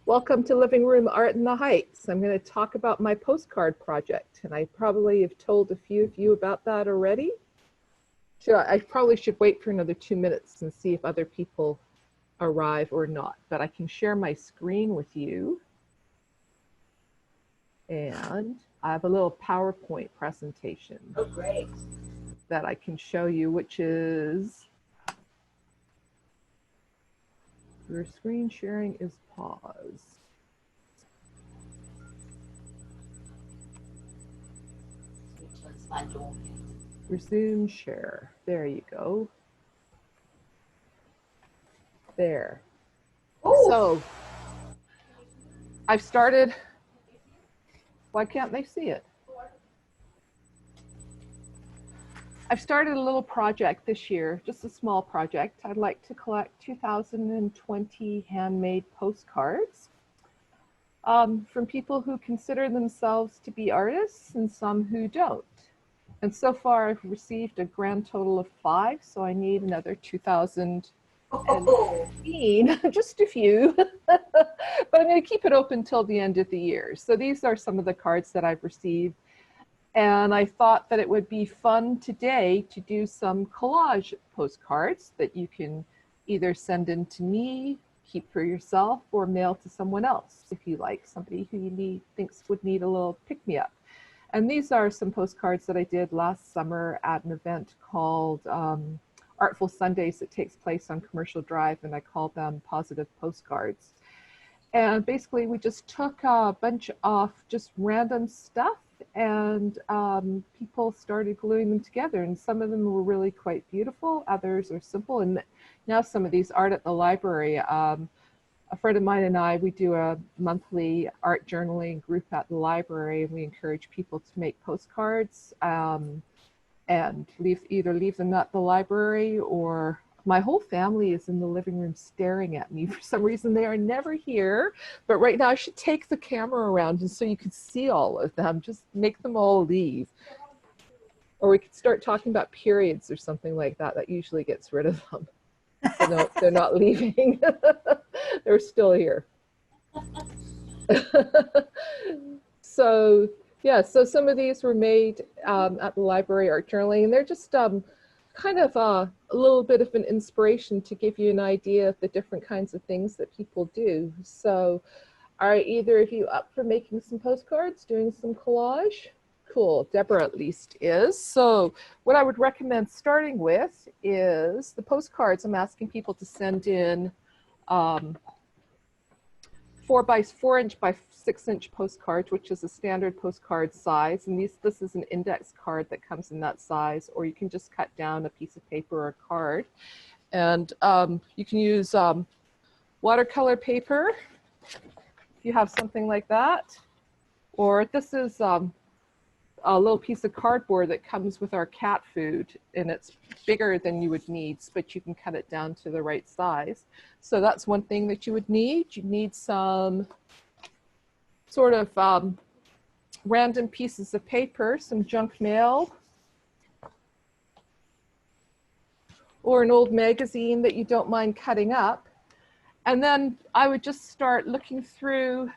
Welcome to Living Room Art in the Heights. I'm going to talk about my postcard project, and I probably have told a few of you about that already. So I probably should wait for another 2 minutes and see if other people arrive or not, but I can share my screen with you. And I have a little PowerPoint presentation. Oh, great. That I can show you, which is, your screen sharing is paused. Resume share. There you go. There. Ooh. So I've started. Why can't they see it? I've started a little project this year, just a small project. I'd like to collect 2020 handmade postcards from people who consider themselves to be artists and some who don't. And so far I've received a grand total of 5, so I need another 2015, just a few. But I'm going to keep it open till the end of the year. So these are some of the cards that I've received. And I thought that it would be fun today to do some collage postcards that you can either send in to me, keep for yourself, or mail to someone else if you like, somebody who you thinks would need a little pick-me-up. And these are some postcards that I did last summer at an event called Artful Sundays that takes place on Commercial Drive, and I called them Positive Postcards. And basically we just took a bunch of just random stuff and people started gluing them together, and some of them were really quite beautiful, others are simple, and now some of these art at the library. A friend of mine and I, we do a monthly art journaling group at the library, and we encourage people to make postcards and either leave them at the library, or my whole family is in the living room staring at me. For some reason, they are never here. But right now, I should take the camera around and so you could see all of them. Just make them all leave. Or we could start talking about periods or something like that. That usually gets rid of them. So no, they're not leaving. They're still here. So yeah, so some of these were made at the library art journaling, and they're just kind of a little bit of an inspiration to give you an idea of the different kinds of things that people do. So are either of you up for making some postcards, doing some collage? Cool, Deborah at least is. So what I would recommend starting with is the postcards. I'm asking people to send in 4x4" by 6" postcards, which is a standard postcard size. And this is an index card that comes in that size, or you can just cut down a piece of paper or a card. And you can use watercolor paper if you have something like that. Or this is a little piece of cardboard that comes with our cat food, and it's bigger than you would need, but you can cut it down to the right size. So that's one thing that you would need. You need some sort of random pieces of paper, some junk mail, or an old magazine that you don't mind cutting up. And then I would just start looking through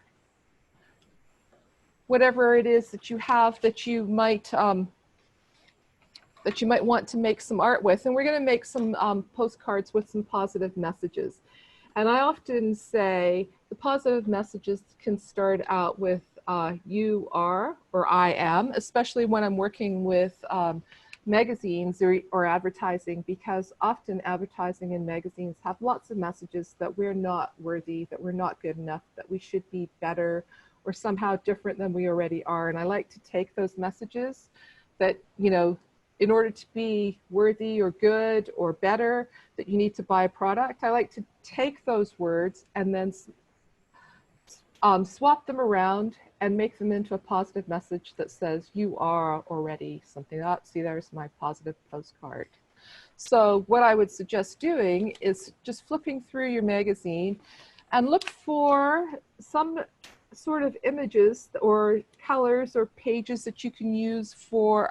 whatever it is that you have that you might want to make some art with. And we're going to make some postcards with some positive messages. And I often say the positive messages can start out with you are or I am, especially when I'm working with magazines or advertising, because often advertising and magazines have lots of messages that we're not worthy, that we're not good enough, that we should be better, or somehow different than we already are. And I like to take those messages that, you know, in order to be worthy or good or better, that you need to buy a product. I like to take those words and then swap them around and make them into a positive message that says you are already something else. See, there's my positive postcard. So what I would suggest doing is just flipping through your magazine and look for some sort of images or colors or pages that you can use for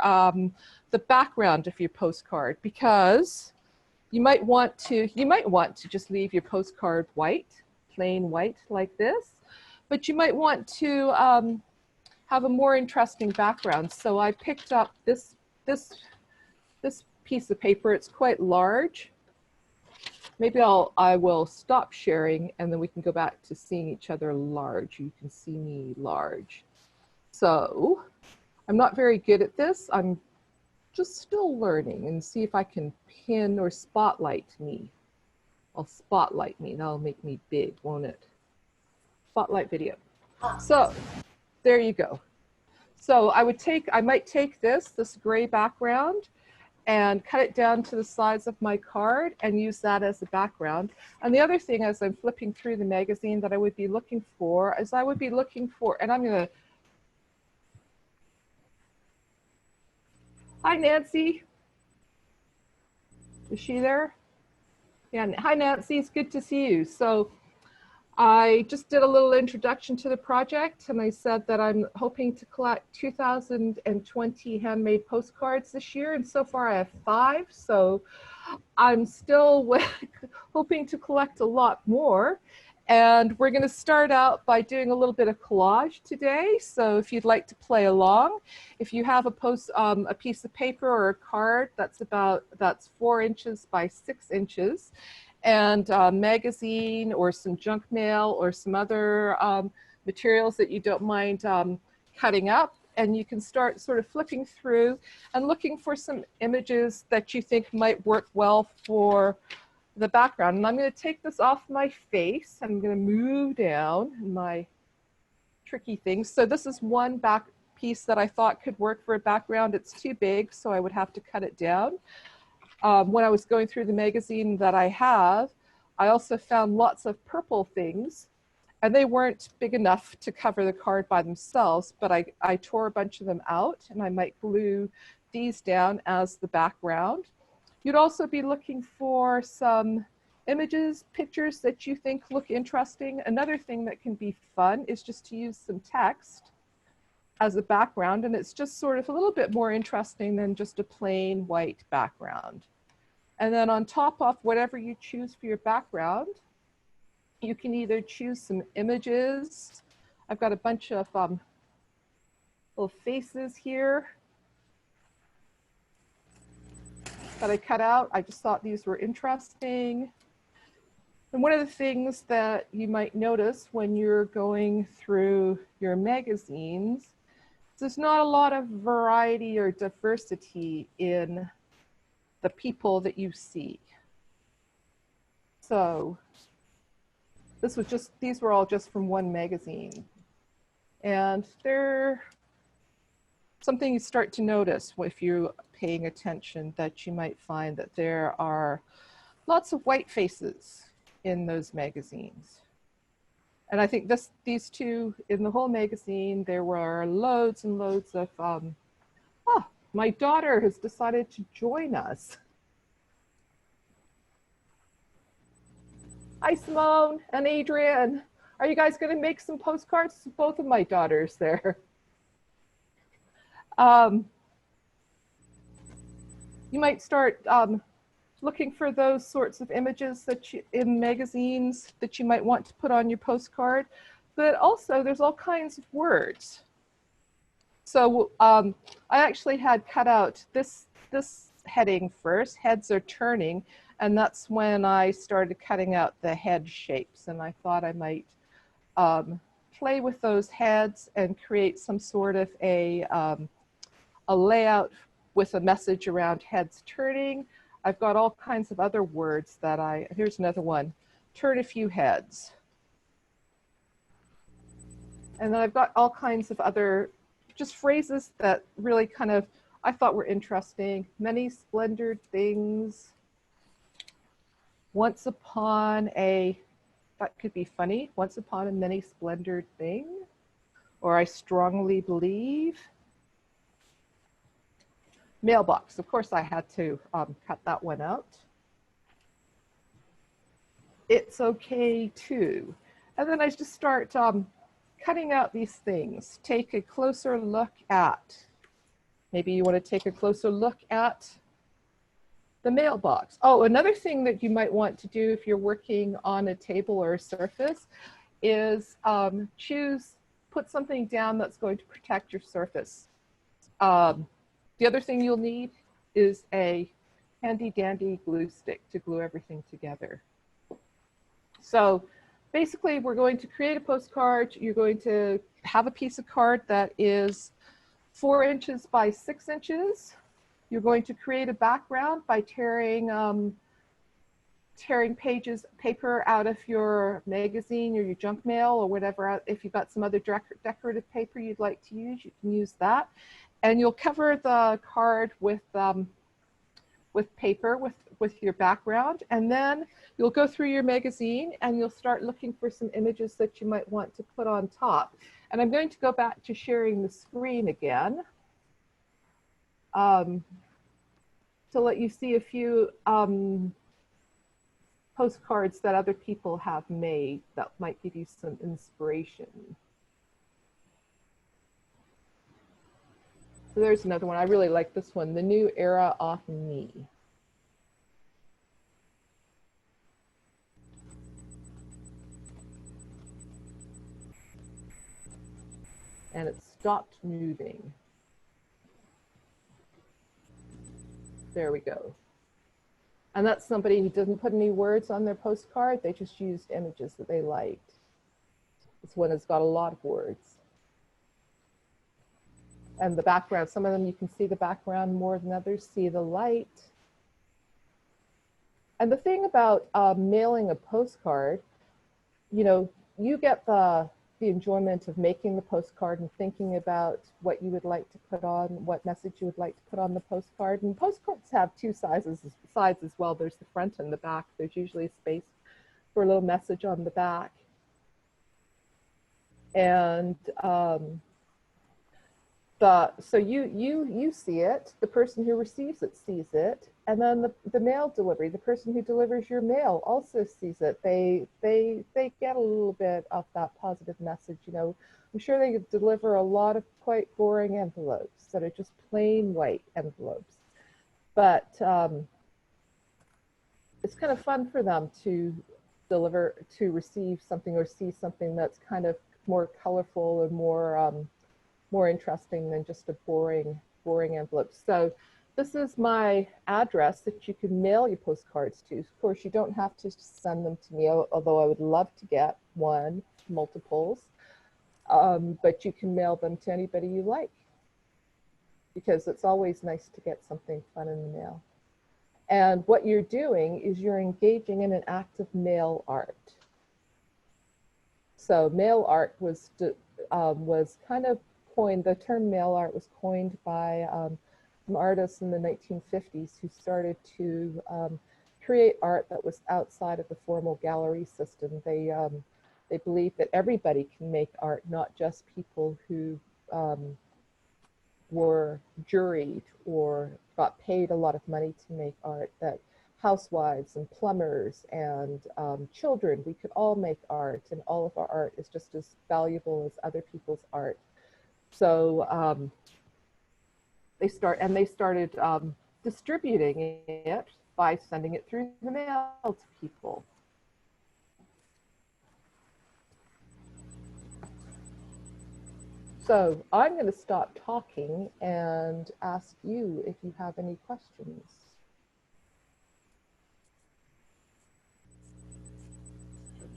the background of your postcard, because you might want to just leave your postcard white, plain white like this, but you might want to have a more interesting background. So I picked up this piece of paper. It's quite large. Maybe I will stop sharing and then we can go back to seeing each other large. You can see me large. So I'm not very good at this. I'm just still learning, and see if I can pin or spotlight me. I'll spotlight me. That'll make me big, won't it? Spotlight video. So there you go. So I might take this gray background and cut it down to the size of my card and use that as a background. And the other thing, as I'm flipping through the magazine, that I would be looking for is and I'm gonna, hi Nancy. Is she there? Yeah, hi Nancy, it's good to see you. So I just did a little introduction to the project, and I said that I'm hoping to collect 2020 handmade postcards this year, and so far I have 5, so I'm still hoping to collect a lot more. And we're going to start out by doing a little bit of collage today. So if you'd like to play along, if you have a piece of paper or a card that's 4 inches by 6 inches, and a magazine or some junk mail or some other materials that you don't mind cutting up, and you can start sort of flipping through and looking for some images that you think might work well for the background. And I'm going to take this off my face. I'm going to move down my tricky things. So this is one back piece that I thought could work for a background. It's too big, so I would have to cut it down. When I was going through the magazine that I have, I also found lots of purple things, and they weren't big enough to cover the card by themselves, but I tore a bunch of them out, and I might glue these down as the background. You'd also be looking for some images, pictures that you think look interesting. Another thing that can be fun is just to use some text as a background, and it's just sort of a little bit more interesting than just a plain white background. And then on top of whatever you choose for your background, you can either choose some images. I've got a bunch of little faces here that I cut out. I just thought these were interesting. And one of the things that you might notice when you're going through your magazines, there's not a lot of variety or diversity in the people that you see. So these were all just from one magazine. And they're something you start to notice if you're paying attention, that you might find that there are lots of white faces in those magazines. And I think these two, in the whole magazine, there were loads and loads of, my daughter has decided to join us. Hi, Simone and Adrian. Are you guys going to make some postcards? Both of my daughters there. You might start looking for those sorts of images in magazines that you might want to put on your postcard. But also, there's all kinds of words. So I actually had cut out this heading first, heads are turning, and that's when I started cutting out the head shapes. And I thought I might play with those heads and create some sort of a layout with a message around heads turning. I've got all kinds of other words that here's another one, turn a few heads. And then I've got all kinds of other just phrases that really kind of, I thought were interesting. Many splendored things. Once upon a, that could be funny. Once upon a many splendored thing. Or I strongly believe. Mailbox, of course I had to cut that one out. It's okay too. And then I just start cutting out these things. Take a closer look at. Maybe you want to take a closer look at The mailbox. Oh, another thing that you might want to do if you're working on a table or a surface is put something down that's going to protect your surface. The other thing you'll need is a handy dandy glue stick to glue everything together. So basically we're going to create a postcard. You're going to have a piece of card that is 4 inches by 6 inches. You're going to create a background by tearing paper out of your magazine or your junk mail or whatever. If you've got some other decorative paper you'd like to use, you can use that. And you'll cover the card with paper with your background, and then you'll go through your magazine and you'll start looking for some images that you might want to put on top. And I'm going to go back to sharing the screen again to let you see a few postcards that other people have made that might give you some inspiration. So there's another one. I really like this one, The New Era of Me. And it stopped moving. There we go. And that's somebody who doesn't put any words on their postcard. They just used images that they liked. This one has got a lot of words. And the background, some of them you can see the background more than others, see the light. And the thing about mailing a postcard, you know, you get the enjoyment of making the postcard and thinking about what you would like to put on, what message you would like to put on the postcard. And postcards have two sides as well. There's the front and the back. There's usually a space for a little message on the back. And so you see it, the person who receives it sees it, and then the mail delivery, the person who delivers your mail also sees it. They get a little bit of that positive message. You know, I'm sure they deliver a lot of quite boring envelopes that are just plain white envelopes, but it's kind of fun for them to receive something or see something that's kind of more colorful and more interesting than just a boring envelope. So this is my address that you can mail your postcards to. Of course, you don't have to send them to me, although I would love to get multiples, but you can mail them to anybody you like, because it's always nice to get something fun in the mail. And what you're doing is you're engaging in an act of mail art. So mail art was kind of coined, the term mail art was coined by some artists in the 1950s who started to create art that was outside of the formal gallery system. They believed that everybody can make art, not just people who were juried or got paid a lot of money to make art, that housewives and plumbers and children, we could all make art, and all of our art is just as valuable as other people's art. So they started distributing it by sending it through the mail to people. So I'm going to stop talking and ask you if you have any questions.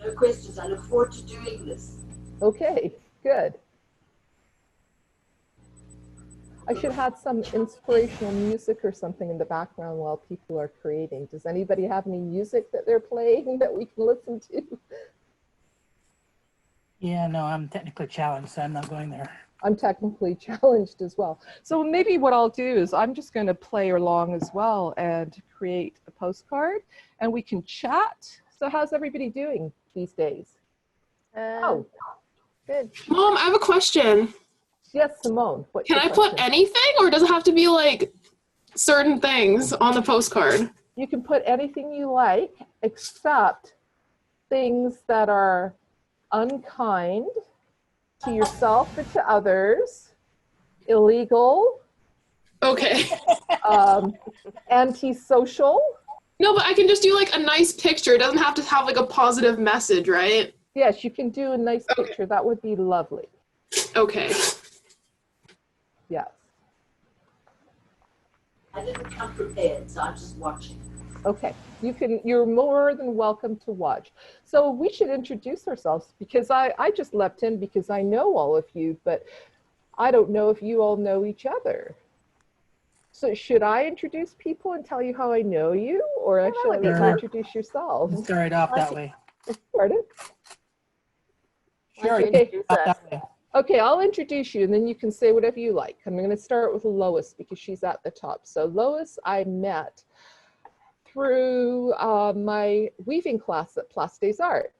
No questions. I look forward to doing this. Okay, good. I should have some inspirational music or something in the background while people are creating. Does anybody have any music that they're playing that we can listen to? Yeah, no, I'm technically challenged, so I'm not going there. I'm technically challenged as well. So maybe what I'll do is I'm just going to play along as well and create a postcard, and we can chat. So how's everybody doing these days? Oh, good. Mom, I have a question. Yes, Simone. Can I put anything, or does it have to be like certain things on the postcard? You can put anything you like, except things that are unkind to yourself or to others, illegal, Okay. Antisocial. No, but I can just do like a nice picture. It doesn't have to have like a positive message, right? Yes, you can do a nice Okay. picture. That would be lovely. Okay. Yes. I didn't come prepared, so I'm just watching. Okay. You're more than welcome to watch. So we should introduce ourselves because I just leapt in because I know all of you, but I don't know if you all know each other. So should I introduce people and tell you how I know you, or that should I would be let you fun. introduce yourselves? Start off that way. Pardon? Sure. Like you can introduce start us. that way. Okay, I'll introduce you and then you can say whatever you like. I'm going to start with Lois because she's at the top. So Lois, I met through my weaving class at Place des Arts.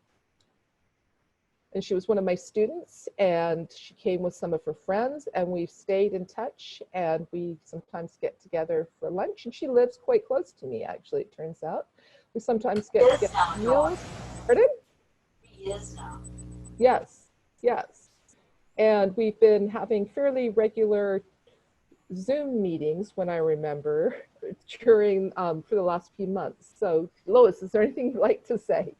And she was one of my students and she came with some of her friends and we've stayed in touch and we sometimes get together for lunch and she lives quite close to me actually, it turns out. We sometimes get Yes, together now, for meals. Pardon? 3 years now. Yes, yes. And we've been having fairly regular Zoom meetings when I remember during for the last few months. So Lois, is there anything you'd like to say?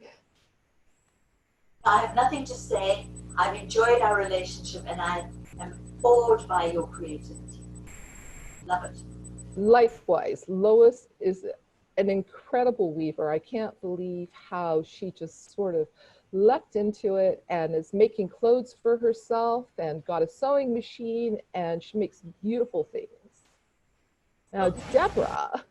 I have nothing to say. I've enjoyed our relationship and I am awed by your creativity. Love it. Likewise, Lois is an incredible weaver. I can't believe how she just sort of leapt into it and is making clothes for herself and got a sewing machine and she makes beautiful things. Now, Deborah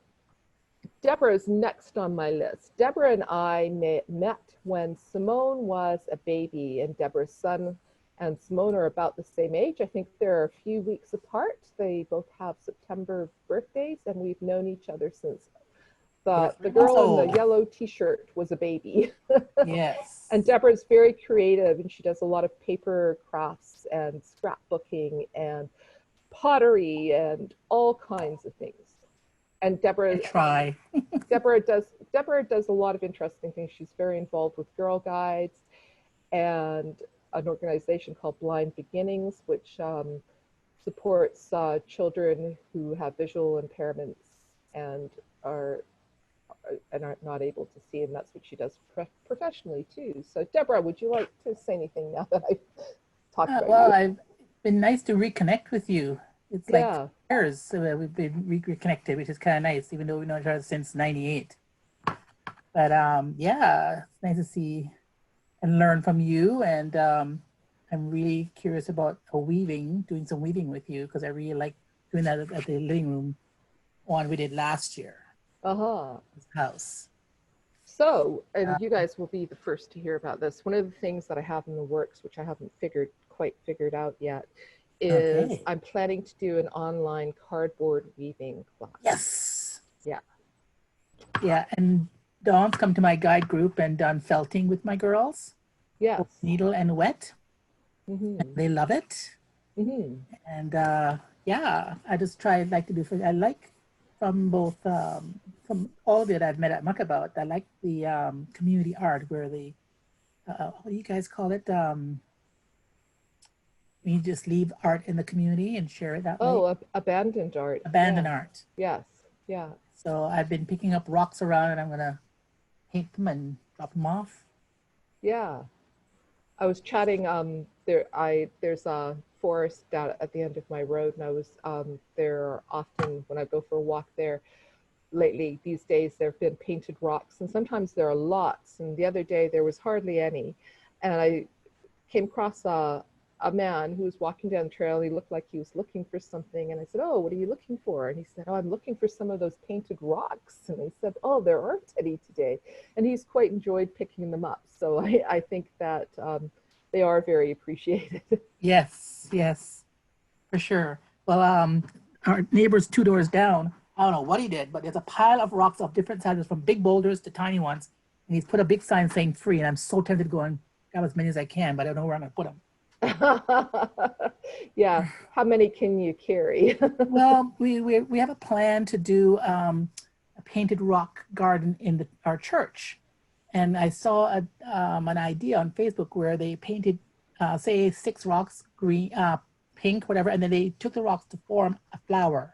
is next on my list. Deborah and I met when Simone was a baby and Deborah's son and Simone are about the same age. I think they're a few weeks apart. They both have September birthdays and we've known each other since the girl in the yellow t-shirt was a baby. Yes. And Deborah's very creative and she does a lot of paper crafts and scrapbooking and pottery and all kinds of things. And Deborah does a lot of interesting things. She's very involved with Girl Guides and an organization called Blind Beginnings, which supports children who have visual impairments and are not able to see, and that's what she does professionally too. So Deborah, would you like to say anything now that I've talked about well, you? I've been nice to reconnect with you. It's like Yeah. years so that we've been reconnected, which is kind of nice, even though we've known each other since '98. But yeah, it's nice to see and learn from you. And I'm really curious about doing some weaving with you because I really like doing that at the living room one we did last year. This house. So, and you guys will be the first to hear about this. One of the things that I have in the works, which I haven't quite figured out yet, is Okay. I'm planning to do an online cardboard weaving class. Yes. Yeah. Yeah, and Dawn's come to my guide group and done felting with my girls. Yes. Needle and wet. Mm-hmm. And they love it. Mm-hmm. And yeah, I just like to do. I like from both from all of it I've met at Muckabout. I like the community art where the what do you guys call it? You just leave art in the community and share it that way. Oh, abandoned art. Abandoned Yeah. art. Yes. Yeah. So I've been picking up rocks around and I'm gonna paint them and drop them off. Yeah. I was chatting, there's a forest down at the end of my road and I was there often when I go for a walk there. Lately, these days, there have been painted rocks and sometimes there are lots. And the other day there was hardly any. And I came across a man who was walking down the trail. He looked like he was looking for something. And I said, oh, what are you looking for? And he said, oh, I'm looking for some of those painted rocks. And I said, oh, there aren't any today. And he's quite enjoyed picking them up. So I think that they are very appreciated. Yes, yes, for sure. Well, our neighbor's 2 doors down. I don't know what he did, but there's a pile of rocks of different sizes, from big boulders to tiny ones. And he's put a big sign saying free. And I'm so tempted to go and grab as many as I can, but I don't know where I'm going to put them. Yeah. How many can you carry? Well, we have a plan to do a painted rock garden in our church. And I saw an idea on Facebook where they painted, say, 6 rocks, green, pink, whatever, and then they took the rocks to form a flower.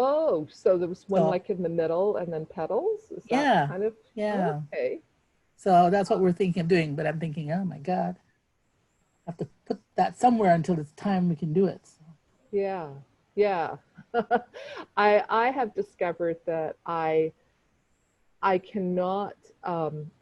Oh, so there was one So- like in the middle and then petals? Is that Yeah, kind of? yeah. Okay. So that's what we're thinking of doing. But I'm thinking, oh my God, I have to put that somewhere until it's time we can do it. So, Yeah, yeah. I have discovered that I cannot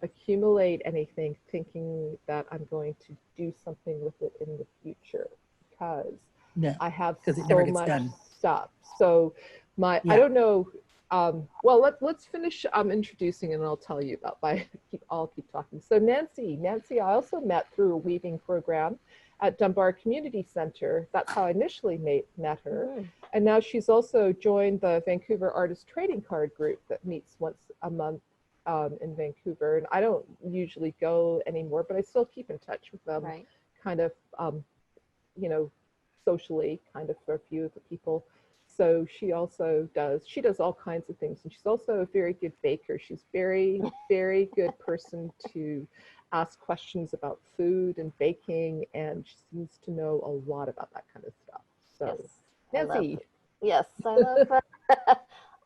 accumulate anything thinking that I'm going to do something with it in the future because no, I have because it never so gets much done. stuff. So I Yeah. don't know. Well, let's finish introducing and I'll tell you about I'll keep talking. So Nancy, I also met through a weaving program at Dunbar Community Center. That's how I initially met her. Mm. And now she's also joined the Vancouver Artist Trading Card Group that meets once a month in Vancouver. And I don't usually go anymore, but I still keep in touch with them Right. kind of, socially, kind of for a few of the people. So she does all kinds of things. And she's also a very good baker. She's very, very good person to ask questions about food and baking. And she seems to know a lot about that kind of stuff. So Yes, Nancy. I love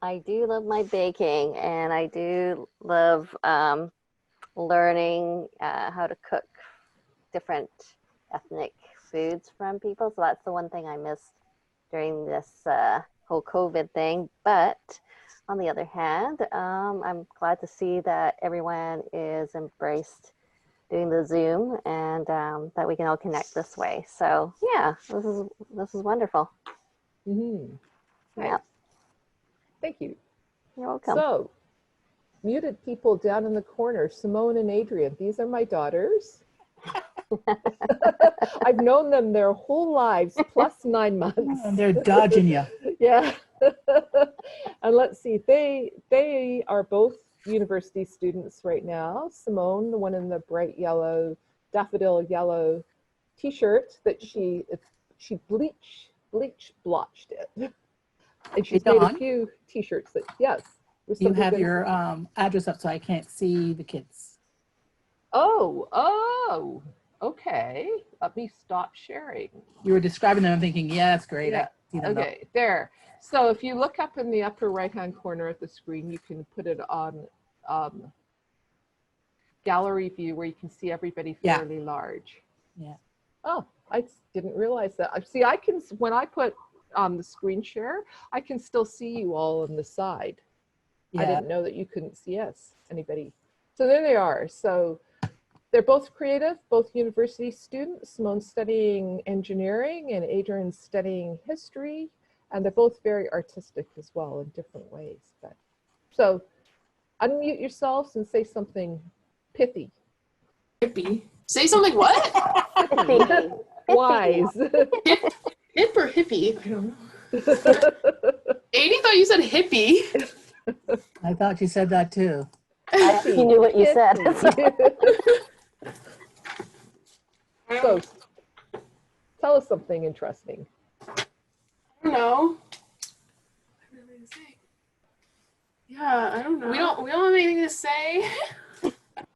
I do love my baking, and I do love learning how to cook different ethnic foods from people. So that's the one thing I missed during this whole COVID thing. But on the other hand, I'm glad to see that everyone is embraced doing the Zoom, and that we can all connect this way. So yeah, this is wonderful. Mm-hmm. Yeah. Nice. Thank you. You're welcome. So, muted people down in the corner, Simone and Adrian, these are my daughters. I've known them their whole lives, plus 9 months. And they're dodging you. Yeah. And let's see, they are both university students right now. Simone, the one in the bright yellow, daffodil yellow t-shirt that she bleach blotched it. And she's Hey, made a Dawn? few t-shirts that, yes. was You something have good. your address up so I can't see the kids. Oh, okay. Let me stop sharing. You were describing them. I'm thinking, yeah, that's great. I Yeah, see them now. okay, there. So if you look up in the upper right-hand corner of the screen, you can put it on gallery view where you can see everybody Yeah. fairly large. Yeah. Oh, I didn't realize that. See, when I put the screen share, I can still see you all on the side. I Yeah. didn't know that you couldn't see us, anybody. So there they are. So they're both creative, both university students. Simone's studying engineering and Adrian's studying history. And they're both very artistic as well in different ways. So unmute yourselves and say something pithy. Hippie. Say something what? Hippie. Wise. Hip or hippie? I don't know. 80 thought you said hippie. I thought you said that too. You knew what you said. So tell us something interesting. I don't know. Yeah, I don't know. We don't have anything to say.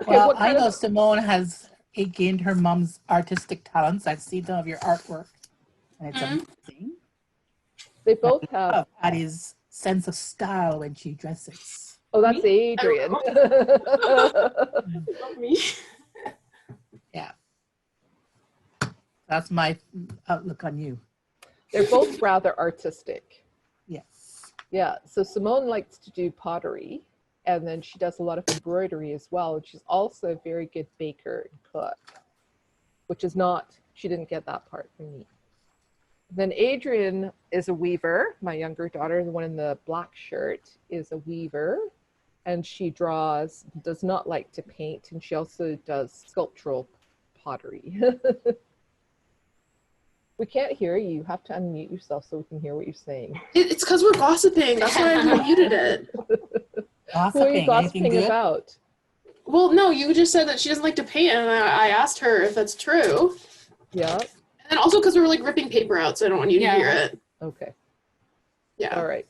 Well, what I kind know of- Simone has gained her mom's artistic talents. I've seen some of your artwork, and it's amazing. They both have. Of Patty's sense of style when she dresses. Oh, that's Me? Adrian. Not me. Yeah. That's my outlook on you. They're both rather artistic. Yes. Yeah. So Simone likes to do pottery, and then she does a lot of embroidery as well. And she's also a very good baker and cook, which is not, she didn't get that part from me. Then Adrian is a weaver. My younger daughter, the one in the black shirt, is a weaver. And she does not like to paint. And she also does sculptural pottery. We can't hear you. You have to unmute yourself so we can hear what you're saying. It's because we're gossiping. That's why I muted it. Who are you Gossiping. Anything gossiping good? about? Well, no, you just said that she doesn't like to paint, and I asked her if that's true. Yeah. And also because we were like ripping paper out, so I don't want you to hear it. Okay. Yeah. All right.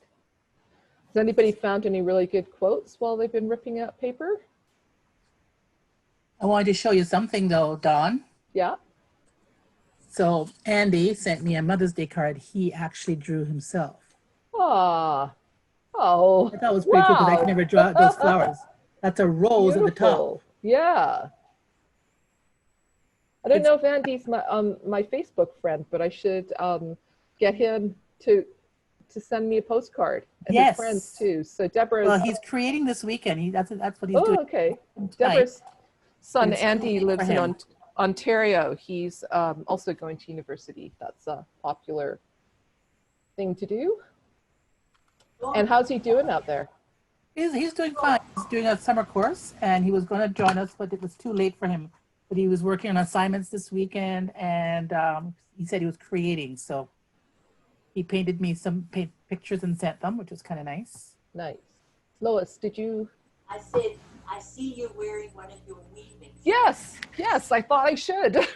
Has anybody found any really good quotes while they've been ripping out paper? I wanted to show you something though, Dawn. Yeah. So Andy sent me a Mother's Day card he actually drew himself. Ah, oh, I thought it was pretty cool because I wow. can never draw those flowers. That's a rose at the top. Beautiful. Yeah. I don't know if Andy's my Facebook friend, but I should get him to send me a postcard, and his friends Yes. too. So Deborah's. Well, he's creating this weekend. That's what he's Oh, doing okay. tonight. Deborah's son It's too Andy late lives for in him. Ontario. He's also going to university. That's a popular thing to do. And how's he doing out there? He's doing fine. He's doing a summer course, and he was going to join us, but it was too late for him. But he was working on assignments this weekend, and he said he was creating. So he painted me some pictures and sent them, which was kind of nice. Nice. Lois, did you? I said, I see you wearing one of your weavings. Yes, yes, I thought I should.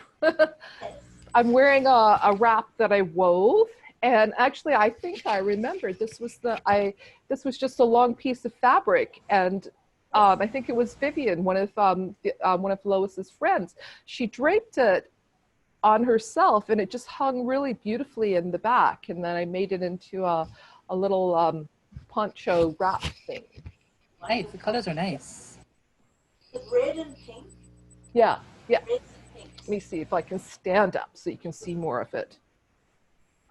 I'm wearing a wrap that I wove, and actually I think I remembered this was just a long piece of fabric, and I think it was Vivian, one of Lois's friends. She draped it on herself, and it just hung really beautifully in the back, and then I made it into a little poncho wrap thing. Nice, the colors are nice. The red and pink. Yeah, yeah. Reds and pinks. Let me see if I can stand up so you can see more of it.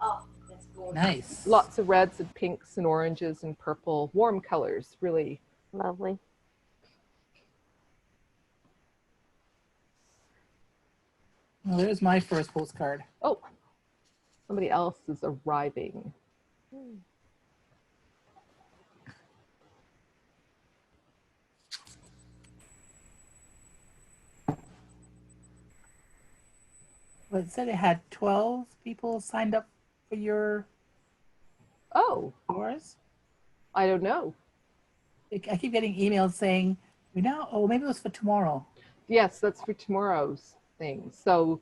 Oh, that's gorgeous. Nice. Lots of reds and pinks and oranges and purple, warm colors, really. Lovely. Well, there's my first postcard. Oh, somebody else is arriving. Well, it said it had 12 people signed up for yours. Oh, I don't know. I keep getting emails saying, oh, maybe it was for tomorrow. Yes, that's for tomorrow's thing. So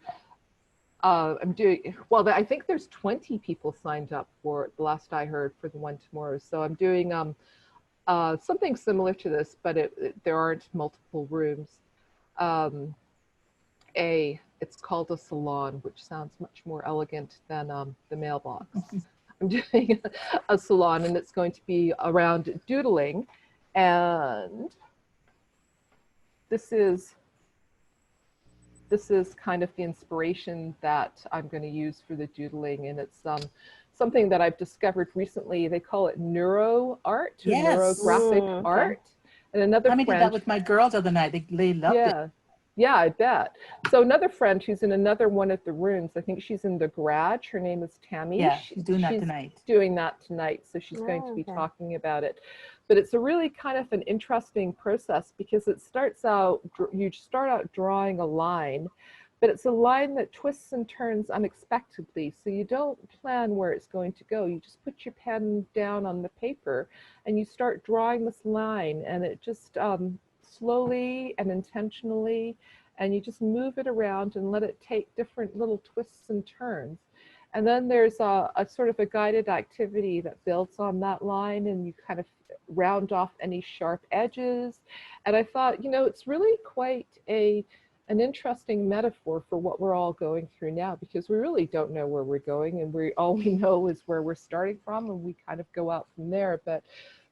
I'm doing, well, I think there's 20 people signed up for it, the last I heard, for the one tomorrow. So I'm doing something similar to this, but there aren't multiple rooms. It's called a salon, which sounds much more elegant than the mailbox. I'm doing a salon, and it's going to be around doodling, and this is kind of the inspiration that I'm going to use for the doodling, and it's something that I've discovered recently. They call it neuro art, or neurographic art. And another I friend did that with my girls the other night. They loved it. Yeah, I bet. So another friend who's in another one of the rooms, I think she's in the garage. Her name is Tammy. Yeah, she's doing that tonight. Doing that tonight, so she's going to be talking about it. But it's a really kind of an interesting process, because it starts out, you start out drawing a line, but it's a line that twists and turns unexpectedly. So you don't plan where it's going to go. You just put your pen down on the paper and you start drawing this line, and it just slowly and intentionally, and you just move it around and let it take different little twists and turns. And then there's a sort of a guided activity that builds on that line, and you kind of round off any sharp edges. And I thought, it's really quite an interesting metaphor for what we're all going through now, because we really don't know where we're going, and all we know is where we're starting from, and we kind of go out from there. But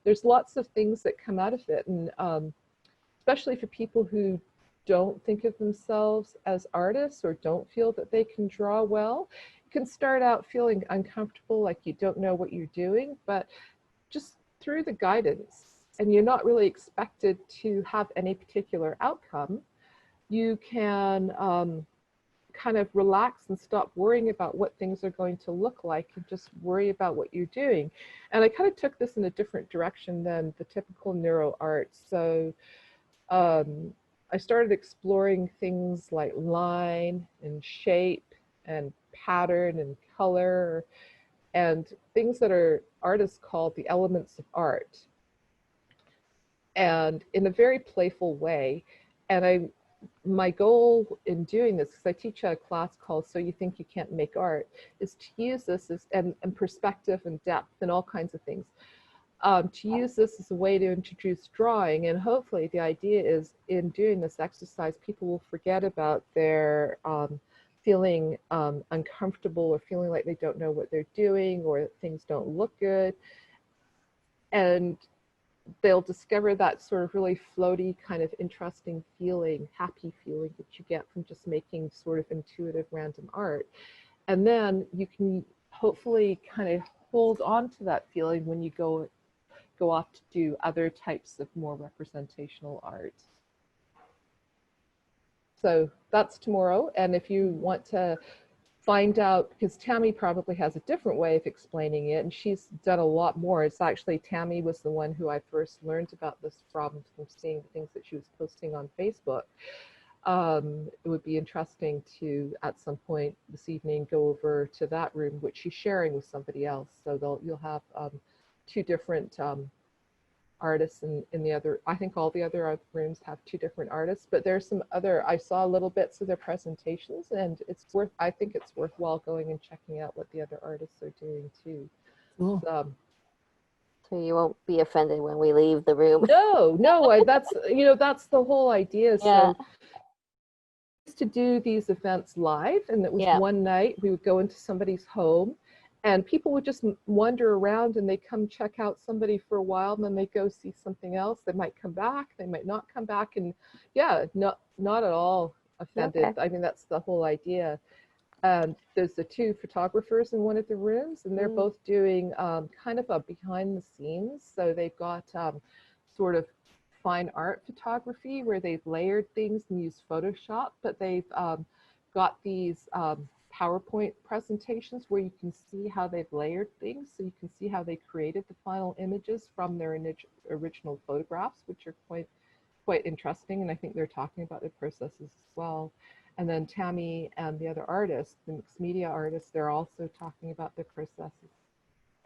there's lots of things that come out of it, and especially for people who don't think of themselves as artists or don't feel that they can draw well. You can start out feeling uncomfortable, like you don't know what you're doing, but just through the guidance, and you're not really expected to have any particular outcome, you can kind of relax and stop worrying about what things are going to look like, and just worry about what you're doing. And I kind of took this in a different direction than the typical neuro art. So I started exploring things like line and shape and pattern and color, and things that artists call the elements of art, and in a very playful way. And my goal in doing this, because I teach a class called So You Think You Can't Make Art, is to use this and perspective and depth and all kinds of things. To use this as a way to introduce drawing, and hopefully the idea is, in doing this exercise, people will forget about their feeling uncomfortable, or feeling like they don't know what they're doing, or that things don't look good, and they'll discover that sort of really floaty kind of interesting feeling, happy feeling that you get from just making sort of intuitive random art. And then you can hopefully kind of hold on to that feeling when you go off to do other types of more representational art. So that's tomorrow. And if you want to find out, because Tammy probably has a different way of explaining it, and she's done a lot more. It's actually, Tammy was the one who I first learned about this from seeing the things that she was posting on Facebook. It would be interesting to, at some point this evening, go over to that room, which she's sharing with somebody else. So you'll have two different artists in the other. I think all the other rooms have two different artists, but there's some other, I saw little bits of their presentations, and I think it's worthwhile going and checking out what the other artists are doing too. Cool. So you won't be offended when we leave the room. No, that's, that's the whole idea. Yeah. So to do these events live, and it was one night we would go into somebody's home and people would just wander around, and they come check out somebody for a while, and then they go see something else. They might come back, they might not come back, and not at all offended. Okay. I mean, that's the whole idea. There's the two photographers in one of the rooms, and they're both doing kind of a behind the scenes. So they've got sort of fine art photography where they've layered things and used Photoshop, but they've got these PowerPoint presentations where you can see how they've layered things. So you can see how they created the final images from their original photographs, which are quite interesting. And I think they're talking about their processes as well. And then Tammy and the other artists, the mixed media artists, they're also talking about their processes.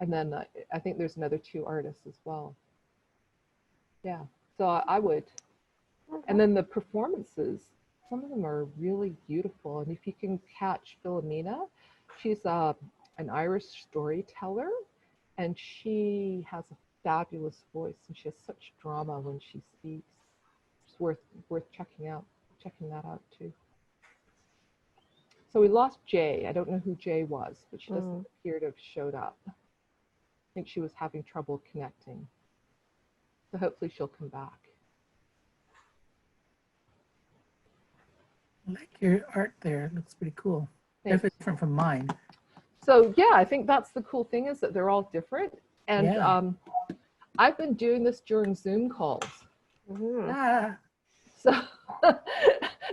And then I think there's another two artists as well. Yeah, so I would. And then the performances, some of them are really beautiful. And if you can catch Philomena, she's an Irish storyteller, and she has a fabulous voice, and she has such drama when she speaks. It's worth checking that out too. So we lost Jay. I don't know who Jay was, but she doesn't appear to have showed up. I think she was having trouble connecting. So hopefully she'll come back. I like your art there. It looks pretty cool. Thanks. Definitely different from mine. So yeah, I think that's the cool thing, is that they're all different. And I've been doing this during Zoom calls. So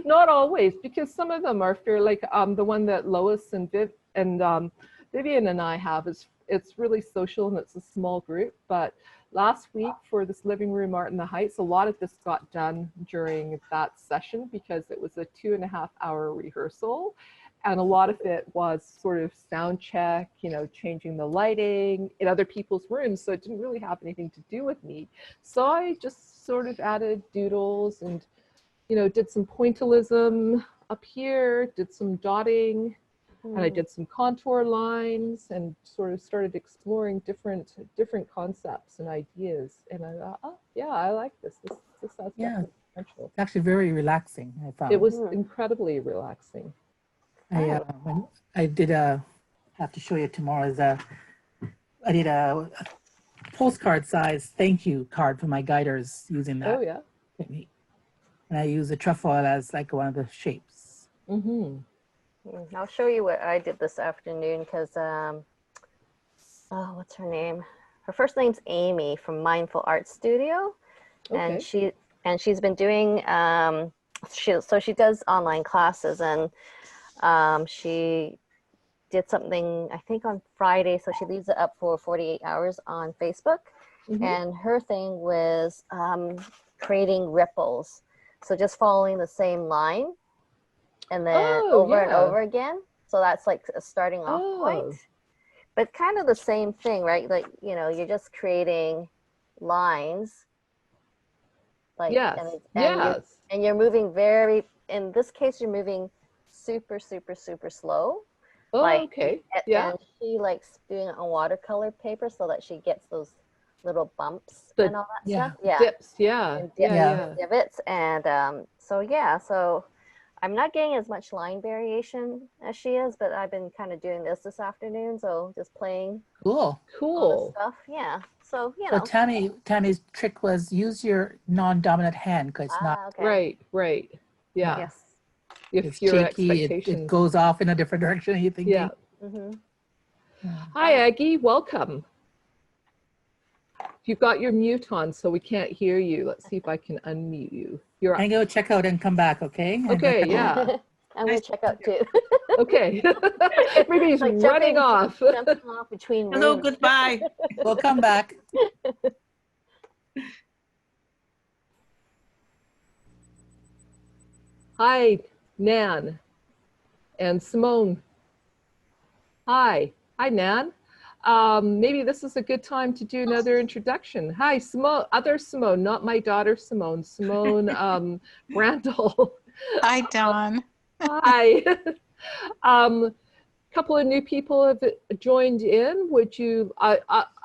not always, because some of them are fair, like the one that Lois and Vivian and I have it's really social, and it's a small group. But last week for this living room art in the Heights, a lot of this got done during that session because it was a 2.5-hour rehearsal. And a lot of it was sort of sound check, changing the lighting in other people's rooms. So it didn't really have anything to do with me. So I just sort of added doodles and, did some pointillism up here, did some dotting, and I did some contour lines, and sort of started exploring different concepts and ideas. And I thought, oh yeah, I like this. This has potential. It's actually very relaxing, I found. It was incredibly relaxing. When I did have to show you tomorrow, I did a postcard size thank you card for my guiders using that technique. And I use the trefoil as like one of the shapes. I'll show you what I did this afternoon because, what's her name? Her first name's Amy from Mindful Art Studio. Okay. And she's been doing, so she does online classes, and she did something, I think on Friday, so she leaves it up for 48 hours on Facebook. And her thing was creating ripples. So just following the same line and then over and over again. So that's like a starting off point. But kind of the same thing, right? Like, you're just creating lines. Like, and you're moving in this case, you're moving super, super, super slow. And she likes doing it on watercolor paper so that she gets those little bumps and all that stuff. Dips, and divots. And so I'm not getting as much line variation as she is, but I've been kind of doing this afternoon, so just playing Cool. all this Cool. stuff. Yeah. So, you So know. Tammy's trick was use your non-dominant hand because it's not Okay. Right, right. Yeah. Yes. If it's your shaky. It expectations. goes off in a different direction than you think. Yeah. Mm-hmm. Hi, Aggie. Welcome. You've got your mute on, so we can't hear you. Let's see if I can unmute you. You're And go check out and come back, okay? And go okay. check out. Yeah. I'm going to check out too. Okay. Everybody's Like running off. Jumping off between Hello, rooms. goodbye. We'll come back. Hi, Nan and Simone. Hi. Hi, Nan. Maybe this is a good time to do another introduction. Hi, Simone, other Simone, not my daughter Simone, Simone Brandel. Hi, Dawn. Hi. Couple of new people have joined in. Would you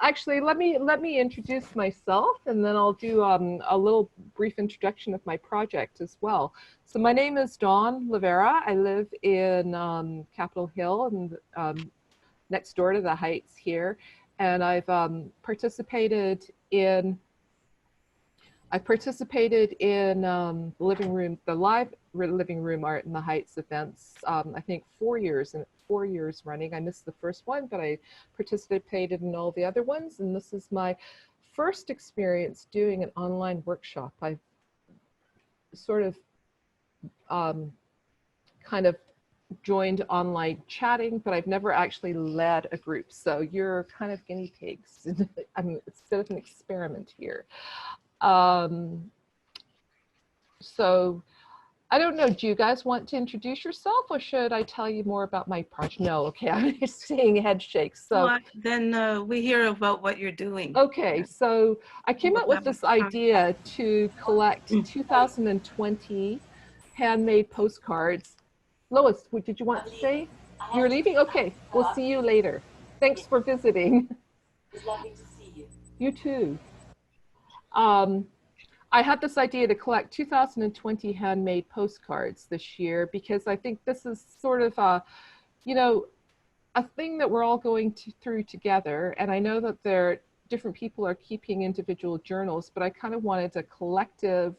actually let me introduce myself, and then I'll do a little brief introduction of my project as well. So my name is Dawn Livera. I live in Capitol Hill and next door to the Heights here, and I've participated in the living room, the live living room art in the Heights events. I think 4 years running. I missed the first one, but I participated in all the other ones, and this is my first experience doing an online workshop. I've sort of kind of joined online chatting, but I've never actually led a group. So you're kind of guinea pigs. I mean, it's a bit of an experiment here. So I don't know, do you guys want to introduce yourself, or should I tell you more about my project? No, okay, I'm just seeing head shakes. So Well, then we hear about what you're doing. okay, so I came up with this idea to collect 2020 handmade postcards. Lois, what did you want to say? You're leaving? Okay, we'll see you later. Thanks for visiting. It's lovely to see you. You too. I had this idea to collect 2020 handmade postcards this year because I think this is sort of a, you know, a thing that we're all going through together. And I know that different people are keeping individual journals, but I kind of wanted a collective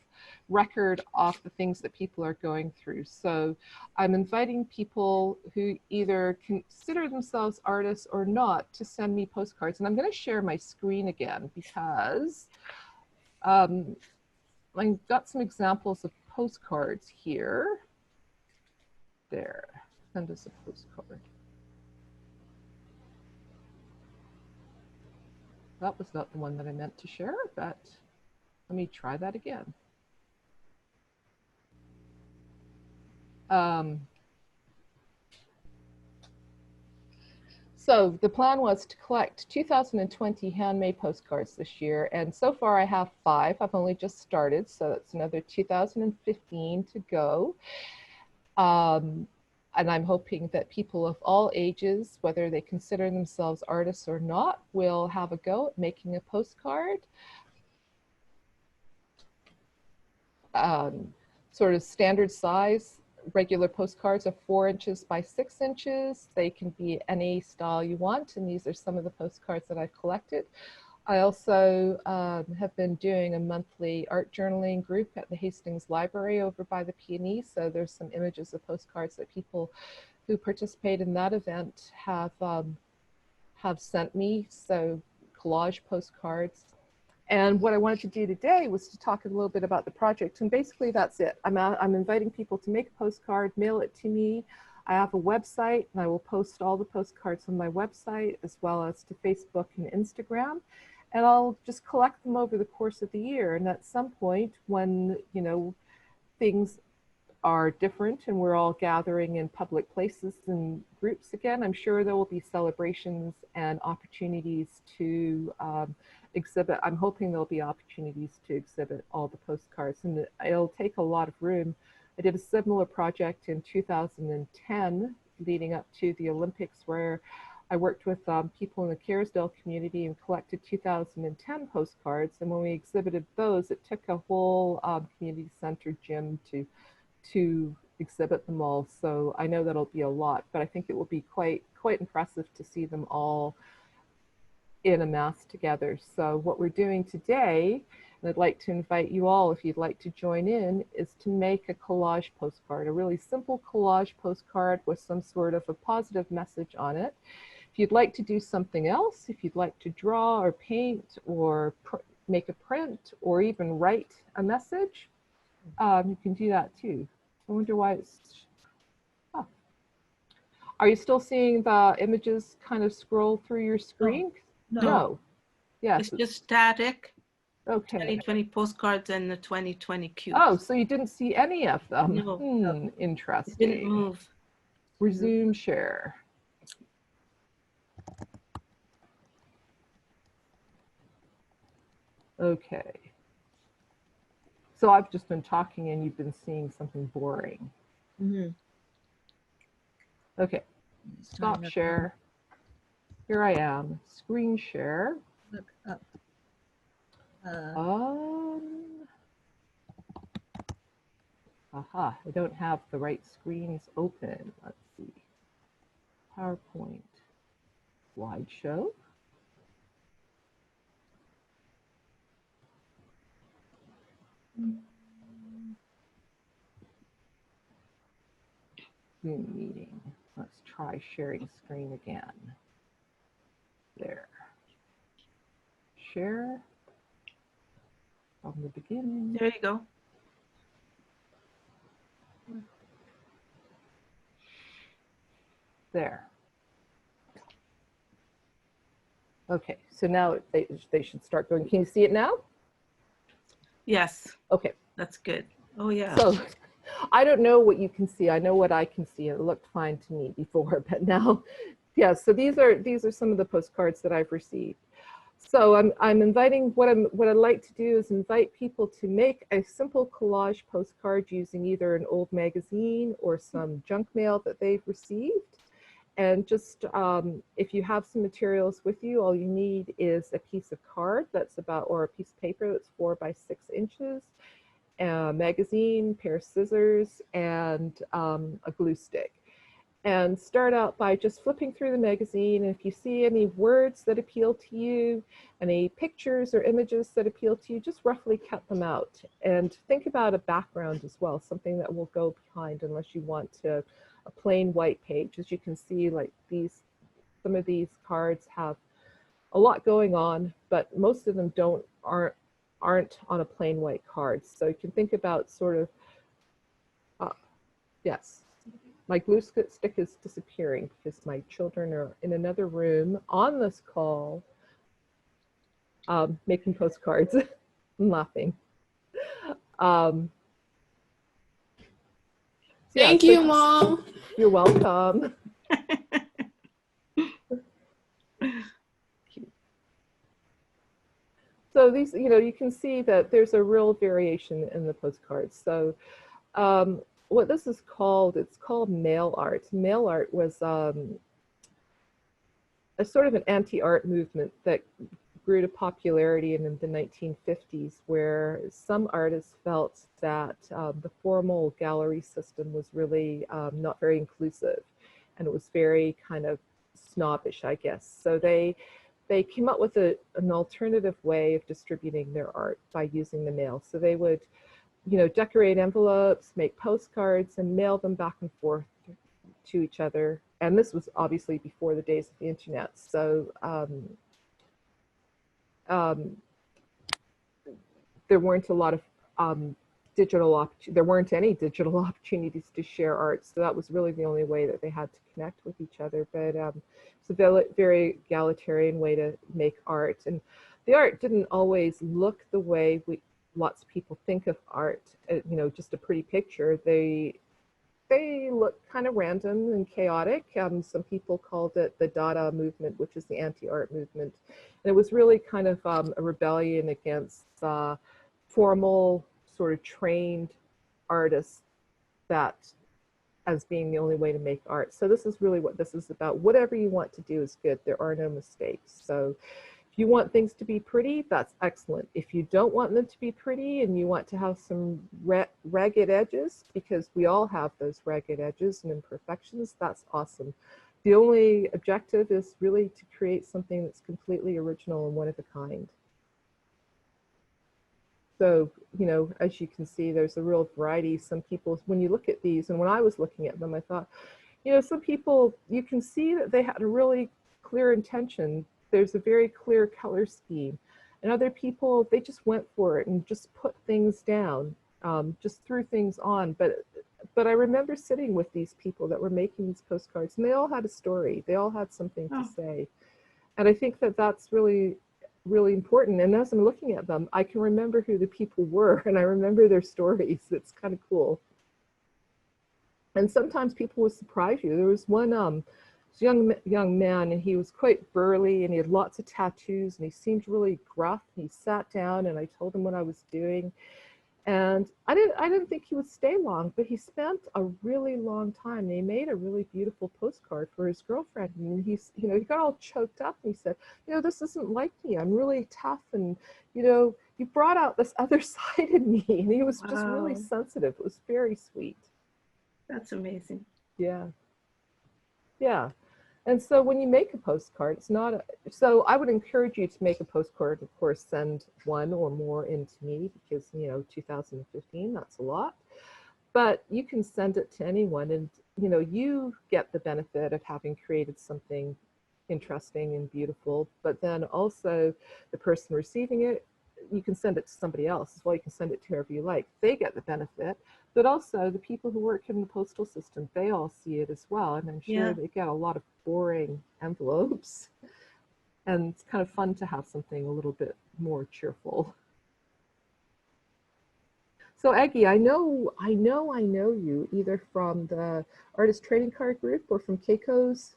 record of the things that people are going through. So I'm inviting people who either consider themselves artists or not to send me postcards. And I'm going to share my screen again because I've got some examples of postcards here. There, send us a postcard. That was not the one that I meant to share, but let me try that again. So the plan was to collect 2020 handmade postcards this year, and so far I have 5. I've only just started, so that's another 2015 to go. And I'm hoping that people of all ages, whether they consider themselves artists or not, will have a go at making a postcard. Sort of standard size. Regular postcards are 4 inches by 6 inches. They can be any style you want, and these are some of the postcards that I've collected. I also have been doing a monthly art journaling group at the Hastings Library over by the Peony, so there's some images of postcards that people who participate in that event have sent me, so collage postcards. And what I wanted to do today was to talk a little bit about the project, and basically that's it. I'm inviting people to make a postcard, mail it to me. I have a website, and I will post all the postcards on my website as well as to Facebook and Instagram. And I'll just collect them over the course of the year. And at some point when, you know, things are different and we're all gathering in public places and groups again, I'm sure there will be celebrations and opportunities to exhibit. I'm hoping there'll be opportunities to exhibit all the postcards, and it'll take a lot of room. I did a similar project in 2010 leading up to the Olympics where I worked with people in the Carysdale community and collected 2010 postcards. And when we exhibited those, it took a whole community center gym to exhibit them all. So I know that'll be a lot, but I think it will be quite impressive to see them all in a mass together. So what we're doing today, and I'd like to invite you all, if you'd like to join in, is to make a collage postcard, a really simple collage postcard with some sort of a positive message on it. If you'd like to do something else, if you'd like to draw or paint or make a print or even write a message, you can do that too. I wonder why it's, oh. Are you still seeing the images kind of scroll through your screen? No. Yes. It's just static. Okay. 2020 postcards and the 2020 cubes. Oh, so you didn't see any of them? No. Interesting. It didn't move. Resume share. Okay. So I've just been talking and you've been seeing something boring. Mm-hmm. Okay. Stop share. Here I am. Screen share. Look up. Aha, I don't have the right screens open. Let's see. PowerPoint. Slideshow. Zoom meeting. Let's try sharing screen again. There. Share from the beginning. There you go. There. Okay, so now they should start going. Can you see it now? Yes, Okay. that's good. Oh yeah. So I don't know what you can see. I know what I can see. It looked fine to me before, but now, yeah. So these are some of the postcards that I've received. So I'm inviting, what I'd like to do is invite people to make a simple collage postcard using either an old magazine or some junk mail that they've received. And just, if you have some materials with you, all you need is a piece of card that's about, or a piece of paper that's 4 by 6 inches, a magazine, pair of scissors, and a glue stick. And start out by just flipping through the magazine. And if you see any words that appeal to you, any pictures or images that appeal to you, just roughly cut them out. And think about a background as well, something that will go behind unless you want to a plain white page. As you can see, like some of these cards have a lot going on, but most of them aren't on a plain white card. So you can think about sort of, yes, my glue stick is disappearing because my children are in another room on this call making postcards. I'm laughing. Thank you, Mom. You're welcome. So these, you can see that there's a real variation in the postcards. So what this is called, it's called mail art. Mail art was a sort of an anti-art movement that grew to popularity in the 1950s, where some artists felt that the formal gallery system was really not very inclusive, and it was very kind of snobbish, I guess. So they came up with an alternative way of distributing their art by using the mail. So they would, decorate envelopes, make postcards, and mail them back and forth to each other. And this was obviously before the days of the internet. So there weren't a lot of there weren't any digital opportunities to share art. So that was really the only way that they had to connect with each other. But it's a very egalitarian way to make art. And the art didn't always look the way lots of people think of art, just a pretty picture. They look kind of random and chaotic. Some people called it the Dada movement, which is the anti-art movement. And it was really kind of a rebellion against formal, sort of trained artists as being the only way to make art. So this is really what this is about. Whatever you want to do is good. There are no mistakes. So if If you want things to be pretty, that's excellent. If you don't want them to be pretty and you want to have some ragged edges, because we all have those ragged edges and imperfections, that's awesome. The only objective is really to create something that's completely original and one of a kind. So, you know, as you can see, there's a real variety. Some people, when you look at these, and when I was looking at them, I thought, you know, some people, you can see that they had a really clear intention. There's a very clear color scheme. And other people, they just went for it and just put things down, just threw things on. But I remember sitting with these people that were making these postcards, and they all had a story. They all had something to say. And I think that that's really important. And as I'm looking at them, I can remember who the people were, and I remember their stories. It's kind of cool. And sometimes people will surprise you. There was one young man, and he was quite burly, and he had lots of tattoos, and he seemed really gruff. He sat down, and I told him what I was doing. And I didn't think he would stay long, but he spent a really long time. And he made a really beautiful postcard for his girlfriend. And he's, you know, he got all choked up, and he said, you know, this isn't like me. I'm really tough, and you know, you brought out this other side of me. And he was just really sensitive. It was very sweet. That's amazing. Yeah. Yeah. And so when you make a postcard, it's not so I would encourage you to make a postcard. Of course, send one or more in to me, because, you know, 2015, that's a lot. But you can send it to anyone, and, you know, you get the benefit of having created something interesting and beautiful. But then also the person receiving it, you can send it to somebody else as well. You can send it to whoever you like. They get the benefit, but also the people who work in the postal system, they all see it as well. And I'm sure they get a lot of boring envelopes. And it's kind of fun to have something a little bit more cheerful. So Aggie, I know you either from the Artist Trading Card Group or from Keiko's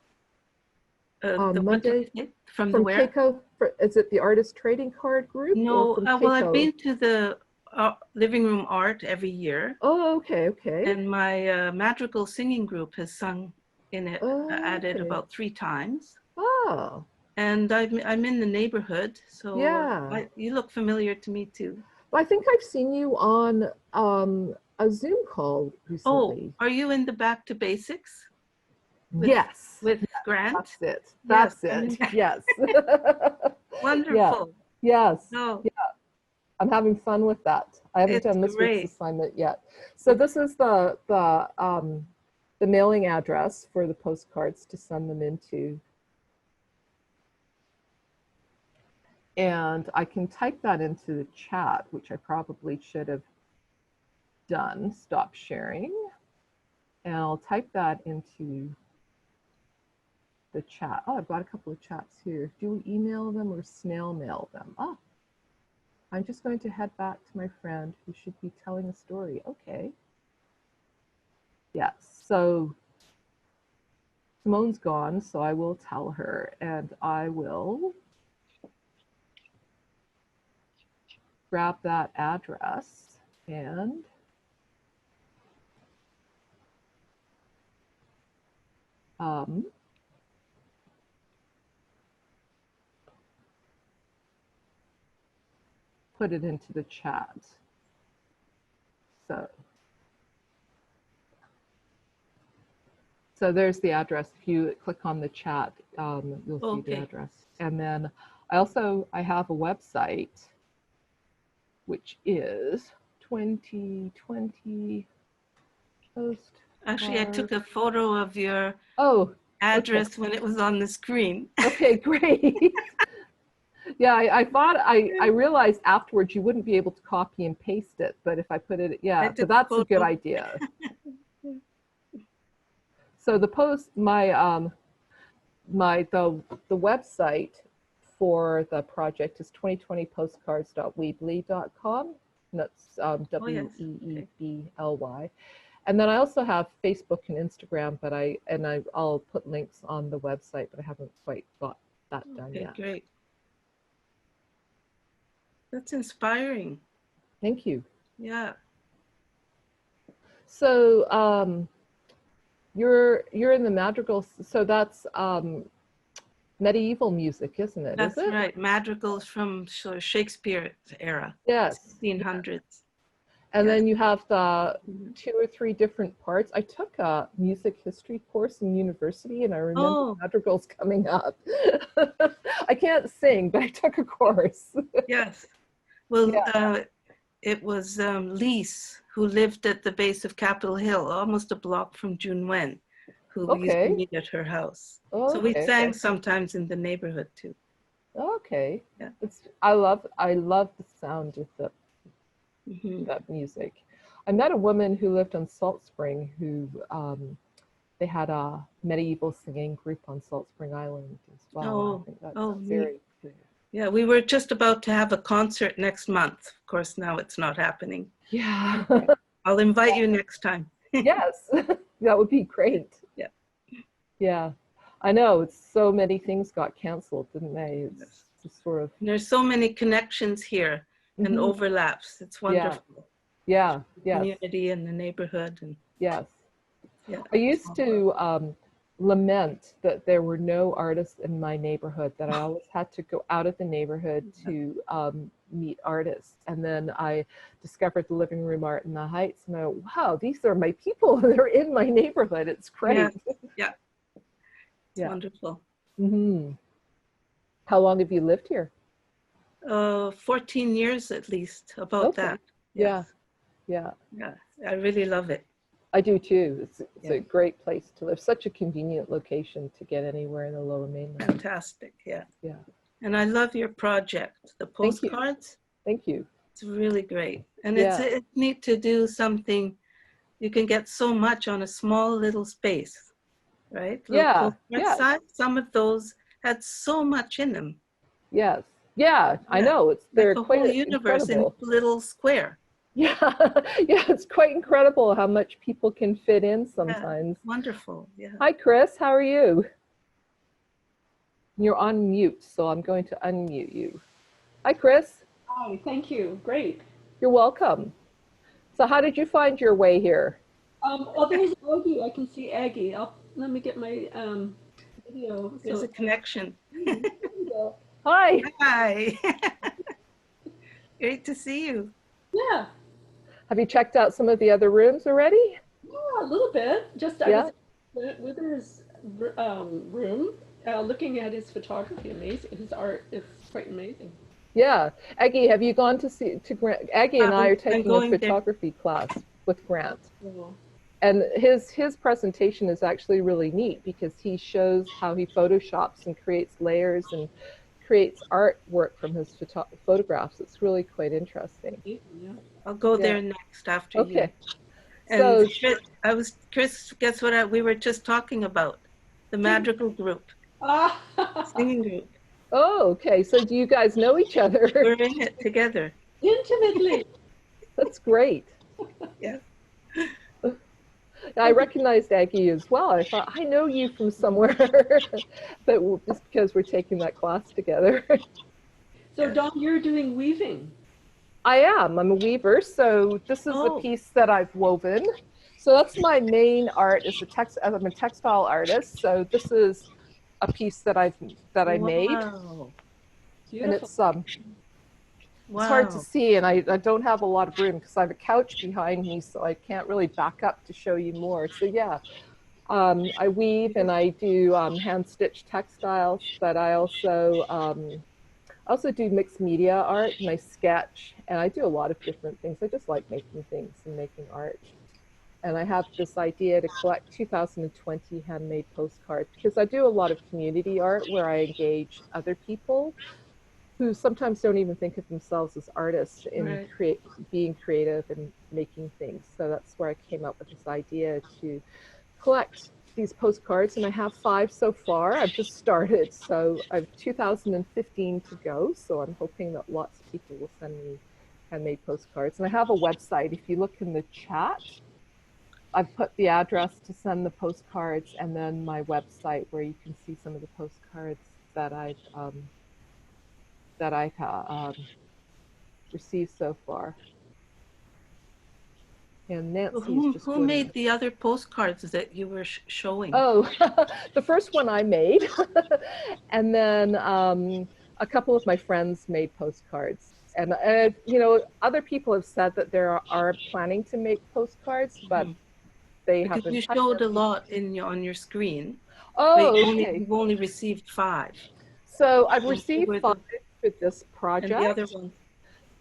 Monday. From From where? Keiko, is it the Artist Trading Card Group? No, or from well, I've Keiko? been to the living room art every year. Oh, okay, okay. And my madrigal singing group has sung in it, added about 3 times. Oh. And I'm in the neighborhood, so Yeah. You look familiar to me too. Well, I think I've seen you on a Zoom call recently. Oh, are you in the Back to Basics? Yes. With Grant? That's it. That's yes, it. Yes. Wonderful. Yeah. Yes. Oh. Yeah. I'm having fun with that. I haven't done this week's assignment yet. So this is the mailing address for the postcards to send them into. And I can type that into the chat, which I probably should have done. Stop sharing. And I'll type that into the chat. Oh, I've got a couple of chats here. Do we email them or snail mail them? Oh, I'm just going to head back to my friend who should be telling a story. Okay. Yes, so Simone's gone, so I will tell her, and I will grab that address and put it into the chat. So there's the address. If you click on the chat, you'll see the address. And then I have a website, which is 2020 Postcard. Actually, I took a photo of your address when it was on the screen. Okay, great. Yeah, I realized afterwards you wouldn't be able to copy and paste it, but if I put it, so that's a good idea. So the website for the project is 2020postcards.weebly.com. That's WEEBLY. And then I also have Facebook and Instagram, but I'll put links on the website, but I haven't quite got that done yet. Great. That's inspiring. Thank you. Yeah. So you're in the madrigal. So that's medieval music, isn't it? That's Is it? right. Madrigals from Shakespeare era, Yes. 1600s. And Yes. then you have the Mhm. 2 or 3 different parts. I took a music history course in university, and I remember Oh, madrigals coming up. I can't sing, but I took a course. yes. Well, Yeah. it was Lise who lived at the base of Capitol Hill, almost a block from June Wen, who we used to Okay. meet at her house. Oh, So we okay. sang sometimes in the neighborhood too. Okay. Yeah. I love the sound of Mhm. that music. I met a woman who lived on Salt Spring who they had a medieval singing group on Salt Spring Island as well. I Oh, think that's oh, neat. very cool. Yeah, we were just about to have a concert next month. Of course, now it's not happening. Yeah. I'll invite you next time. Yes, that would be great. Yeah. Yeah. I know, it's so many things got canceled, didn't they? It's just sort of, There's so many connections here and Mhm. overlaps. It's wonderful. Yeah, yes, Community and the neighborhood and yes. yeah. I used to lament that there were no artists in my neighborhood, that I always had to go out of the neighborhood to meet artists. And then I discovered the Living Room Art in the Heights, and I went, wow, these are my people. They're in my neighborhood. It's great. Yeah. It's Yeah. wonderful. Hmm. How long have you lived here? 14 years at least, about Okay. that. Yeah, Yes. yeah. Yeah, I really love it. I do too. It's Yeah. a great place to live. Such a convenient location to get anywhere in the Lower Mainland. Fantastic, yeah. Yeah. And I love your project, the Thank you. postcards. Thank you. It's really great. And Yeah. it's neat to do something. You can get so much on a small little space, right? Little Yeah. postcard Yeah. size. Some of those had so much in them. Yes. Yeah. I Yeah. know. They're Like a quite whole universe incredible. in a little square. Yeah. Yeah. It's quite incredible how much people can fit in sometimes. Wonderful, yeah. Hi, Chris. How are you? You're on mute, so I'm going to unmute you. Hi, Chris. Hi, thank you. Great. You're welcome. So how did you find your way here? Oh, there's Aggie. I can see Aggie. Let me get my video. There's a connection. There we go. Hi. Hi. Great to see you. Yeah, Have you checked out some of the other rooms already? yeah, a little bit. Just I Yeah. was in Wither's room, looking at his photography. Amazing. His art is quite amazing. Yeah. Aggie, have you gone to Grant? Aggie and I are I'm taking a going there. photography class with Grant. So, And his presentation is actually really neat because he shows how he photoshops and creates layers and creates artwork from his photographs. It's really quite interesting. yeah. I'll go Yeah. there next after you. Okay. And So Chris, guess what we were just talking about? The Madrigal group, Ah, singing group. oh, okay. So do you guys know each other? We're in it together. intimately. That's great. Yeah. I recognized Aggie as well. I thought, I know you from somewhere, but just because we're taking that class together. So Dawn, you're doing weaving. I am. I'm a weaver. So this is Oh. a piece that I've woven. So that's my main art. I'm a textile artist. So this is a piece that I made, Wow. and Beautiful. it's hard to see, and I don't have a lot of room because I have a couch behind me, so I can't really back up to show you more. So yeah, I weave and I do hand stitched textiles, but I also do mixed media art, and I sketch, and I do a lot of different things. I just like making things and making art. And I have this idea to collect 2020 handmade postcards because I do a lot of community art where I engage other people who sometimes don't even think of themselves as artists in being creative and making things. So that's where I came up with this idea to collect these postcards, and I have 5 so far. I've just started, so I have 2015 to go. So I'm hoping that lots of people will send me handmade postcards. And I have a website. If you look in the chat, I've put the address to send the postcards, and then my website where you can see some of the postcards that I've received so far. And Nancy's Who just who going. made the other postcards that you were showing? Oh, the first one I made, and then a couple of my friends made postcards. And other people have said that they are planning to make postcards, but Mhm. they Because haven't you touched showed a them. lot on your screen, but Oh, okay. you've only received 5. So I've So who received were 5 for this and the other project, ones?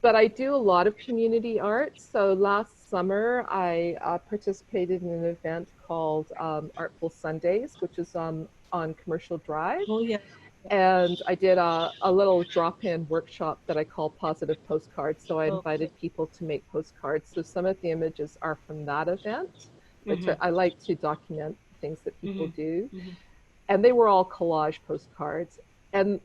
but I do a lot of community art. So last summer, I participated in an event called Artful Sundays, which is on Commercial Drive. Oh yeah. And I did a little drop-in workshop that I call Positive Postcards. So I Okay. invited people to make postcards. So some of the images are from that event, which Mhm. I like to document things that people Mhm. do. Mhm. And they were all collage postcards. And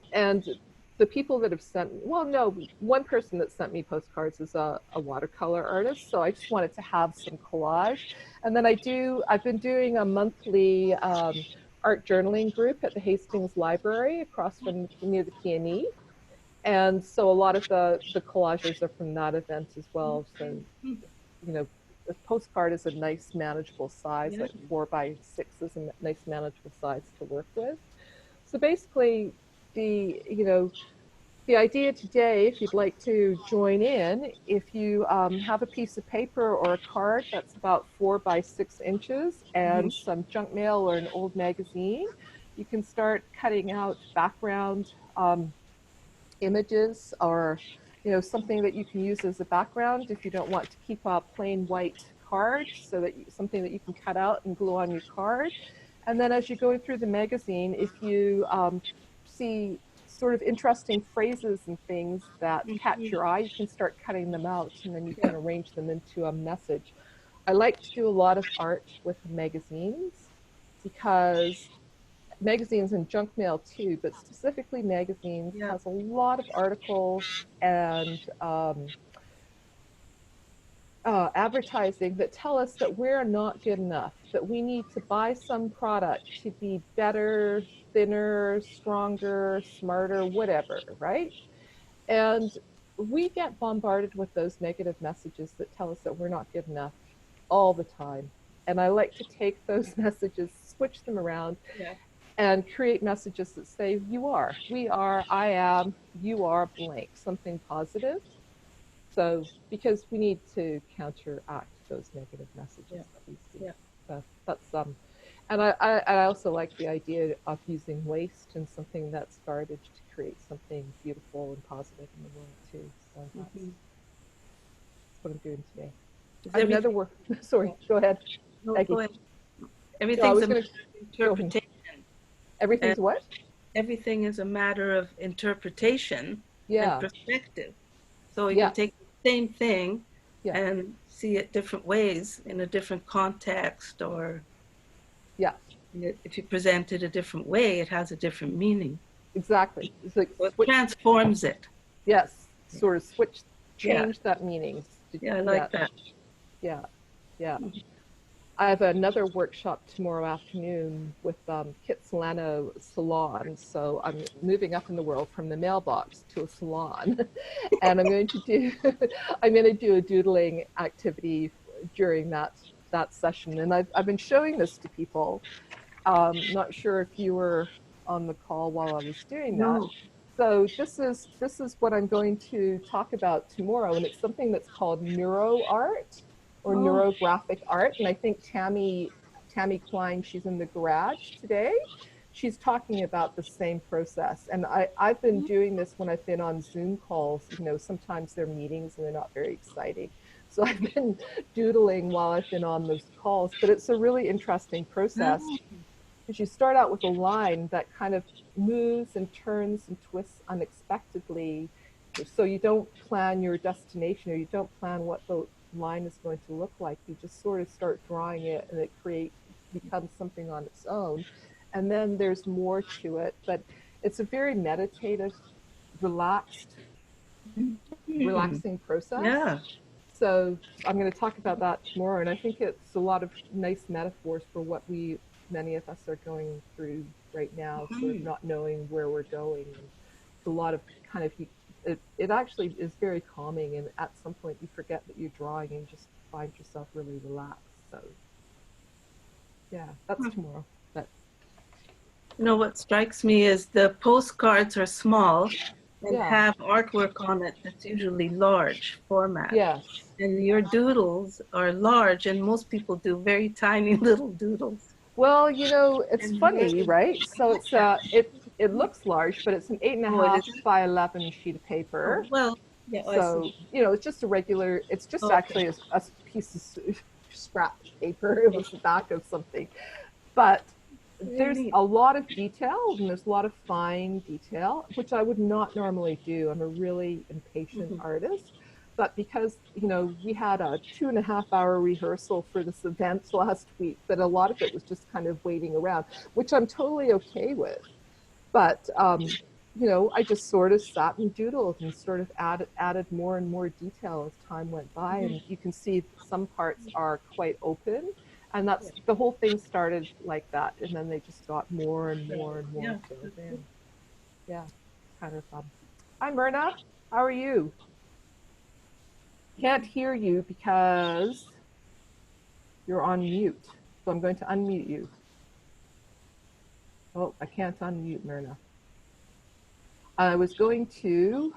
the people that have sent, well, no, one person that sent me postcards is a watercolor artist. So I just wanted to have some collage. And then I've been doing a monthly art journaling group at the Hastings Library across from near the PNE. And so a lot of the collages are from that event as well. So, a postcard is a nice manageable size, Yeah. like 4x6 is a nice manageable size to work with. So basically, the idea today, if you'd like to join in, if you have a piece of paper or a card that's about 4x6 inches and some junk mail or an old magazine, you can start cutting out background images or something that you can use as a background if you don't want to keep a plain white card, so that something that you can cut out and glue on your card. And then as you're going through the magazine, if you see sort of interesting phrases and things that catch your eye, you can start cutting them out and then you can arrange them into a message. I like to do a lot of art with magazines because magazines and junk mail too, but specifically magazines, Yeah. has a lot of articles and advertising that tell us that we're not good enough, that we need to buy some product to be better, thinner, stronger, smarter, whatever, right? And we get bombarded with those negative messages that tell us that we're not good enough all the time. And I like to take those messages, switch them around, Yeah. and create messages that say, you are, we are, I am, you are blank, something positive. So, because we need to counteract those negative messages that we see. Yeah. So that's and I also like the idea of using waste and something that's garbage to create something beautiful and positive in the world too. So that's what I'm doing today. I have another work. Sorry, go ahead. No, Aggie. go ahead. No, I Everything's was a gonna matter of interpretation. Everything's what? Everything is a matter of interpretation and Yeah. perspective. So you can Yes. take the same thing Yeah. and see it different ways in a different context, or Yeah. if you present it a different way, it has a different meaning. Exactly. It's like So it switch. transforms it. Yes. Sort of switch, Yeah. change that meaning. Yeah, I like that. Yeah. Yeah. I have another workshop tomorrow afternoon with Kit Solano Salon. So I'm moving up in the world from the mailbox to a salon, and I'm going to do a doodling activity during that session. And I've been showing this to people. Not sure if you were on the call while I was doing that. No. So this is what I'm going to talk about tomorrow, and it's something that's called neuro art or neurographic art. And I think Tammy Klein, she's in the garage today. She's talking about the same process. And I've been doing this when I've been on Zoom calls. Sometimes they're meetings and they're not very exciting. So I've been doodling while I've been on those calls, but it's a really interesting process. Because you start out with a line that kind of moves and turns and twists unexpectedly. So you don't plan your destination, or you don't plan what the line is going to look like. You just sort of start drawing it, and it becomes something on its own. And then there's more to it, but it's a very meditative, relaxing process. Yeah. So I'm going to talk about that tomorrow, and I think it's a lot of nice metaphors for what many of us are going through right now, sort of not knowing where we're going. And a lot of kind of it actually is very calming, and at some point you forget that you're drawing and just find yourself really relaxed. So yeah, that's tomorrow. But You know, what strikes me is the postcards are small and yeah, have artwork on it that's usually large format. yes. And your doodles are large, and most people do very tiny little doodles. Well, you know, it's And funny, yours- right? So it's it looks large, but it's an 8.5 it is? by 11 sheet of paper. Oh, well, yeah, I So, see. you know, it's just a regular, it's just Okay. actually a piece of scrap paper. It was the back of something. But there's neat. a lot of detail, and there's a lot of fine detail, which I would not normally do. I'm a really impatient artist. But because, you know, we had a 2.5 hour rehearsal for this event last week, that a lot of it was just kind of waiting around, which I'm totally okay with. But, you know, I just sort of sat and doodled and sort of added more and more detail as time went by. And you can see some parts are quite open. And that's the whole thing started like that. And then they just got more and more and more filled in. Yeah, kind of fun. Hi, Myrna. How are you? Can't hear you because you're on mute. So I'm going to unmute you. Oh, I can't unmute Myrna. I was going to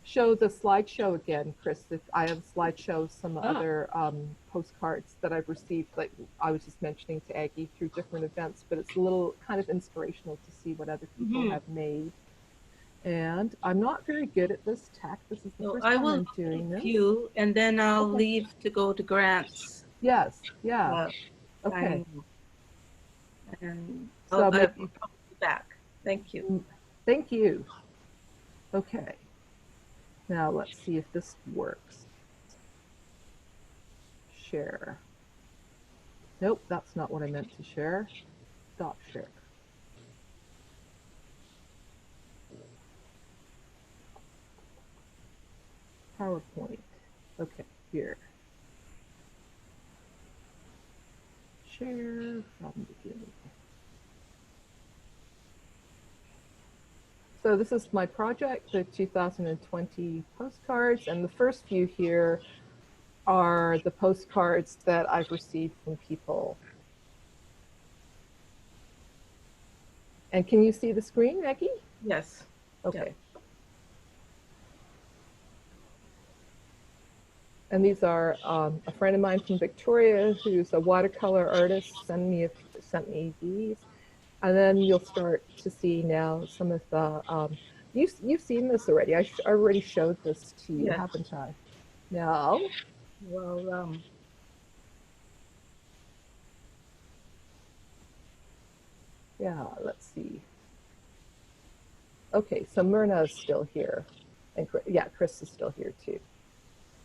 show the slideshow again, Chris. If I have a slideshow of some other postcards that I've received, like I was just mentioning to Aggie through different events, but it's a little kind of inspirational to see what other people have made. And I'm not very good at this tech. This is the first time I'm doing this. You, and then I'll leave to go to Grant's. Yes, yeah. Okay. And So I'll be maybe, back. Thank you. thank you. Okay. Now let's see if this works. Share. Nope, that's not what I meant to share. Stop share. PowerPoint. Okay, here. Share from beginning. So this is my project, the 2020 postcards, and the first few here are the postcards that I've received from people. And can you see the screen, Maggie? Yes. Okay. Yep. And these are a friend of mine from Victoria, who's a watercolor artist, sent me these. And then you'll start to see now some of the, you've seen this already. I already showed this to you, haven't I? No. Well, yeah, let's see. Okay, so Myrna is still here. And yeah, Chris is still here too.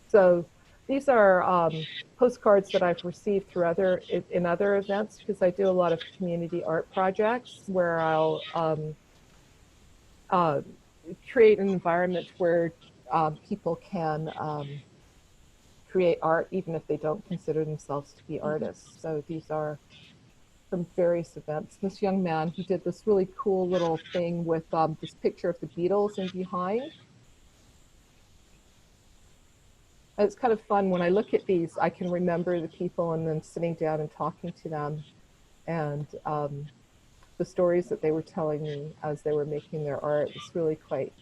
So these are postcards that I've received through in other events, because I do a lot of community art projects where I'll create an environment where people can create art even if they don't consider themselves to be artists. So these are from various events. This young man, he did this really cool little thing with this picture of the Beatles in behind. It's kind of fun. When I look at these, I can remember the people and then sitting down and talking to them, and the stories that they were telling me as they were making their art. It's really quite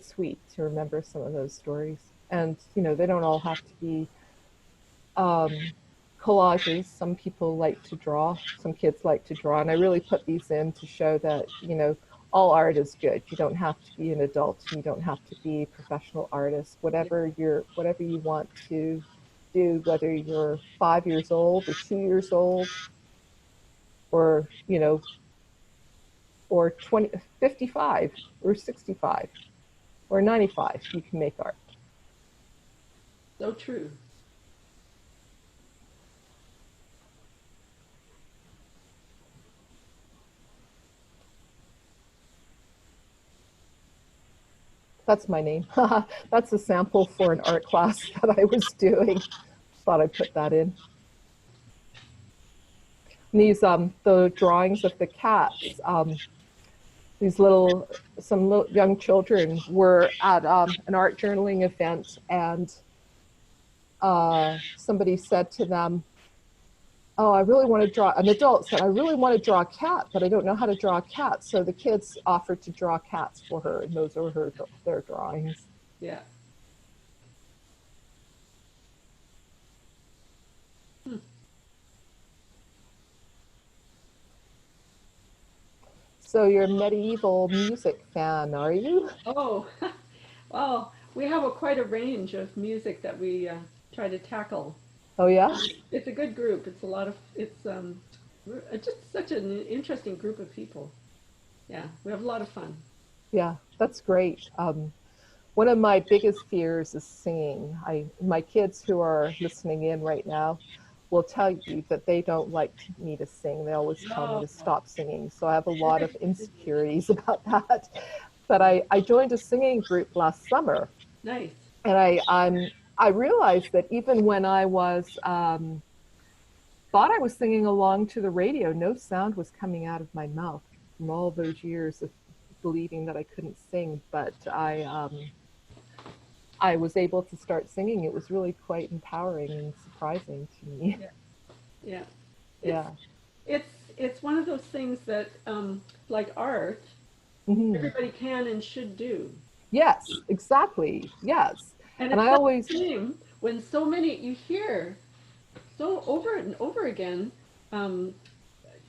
sweet to remember some of those stories. And you know, they don't all have to be collages. Some people like to draw. Some kids like to draw, and I really put these in to show that, you know, all art is good. You don't have to be an adult. You don't have to be a professional artist. Whatever you want to do, whether you're 5 years old or 2 years old, or, you know, or 55 or 65 or 95, you can make art. So true. That's my name. That's a sample for an art class that I was doing. Thought I'd put that in. And these, the drawings of the cats, some little young children were at an art journaling event, and somebody said to them, "Oh, I really want to draw." An adult said, "I really want to draw a cat, but I don't know how to draw a cat." So the kids offered to draw cats for her, and those are their drawings. Yeah. So you're a medieval music fan, are you? Oh, well, we have quite a range of music that we try to tackle. Oh, yeah? It's a good group. It's just such an interesting group of people. Yeah, we have a lot of fun. Yeah, that's great. One of my biggest fears is singing. My kids who are listening in right now will tell you that they don't like me to sing. They always tell me to stop singing. So I have a lot of insecurities about that. But I joined a singing group last summer. Nice. And I realized that even when I was thought I was singing along to the radio, no sound was coming out of my mouth from all those years of believing that I couldn't sing. But I was able to start singing. It was really quite empowering and surprising to me. Yeah. Yeah. It's one of those things that, like art, everybody can and should do. Yes, exactly. Yes. And And it's I not always, the same when so many you hear so over and over again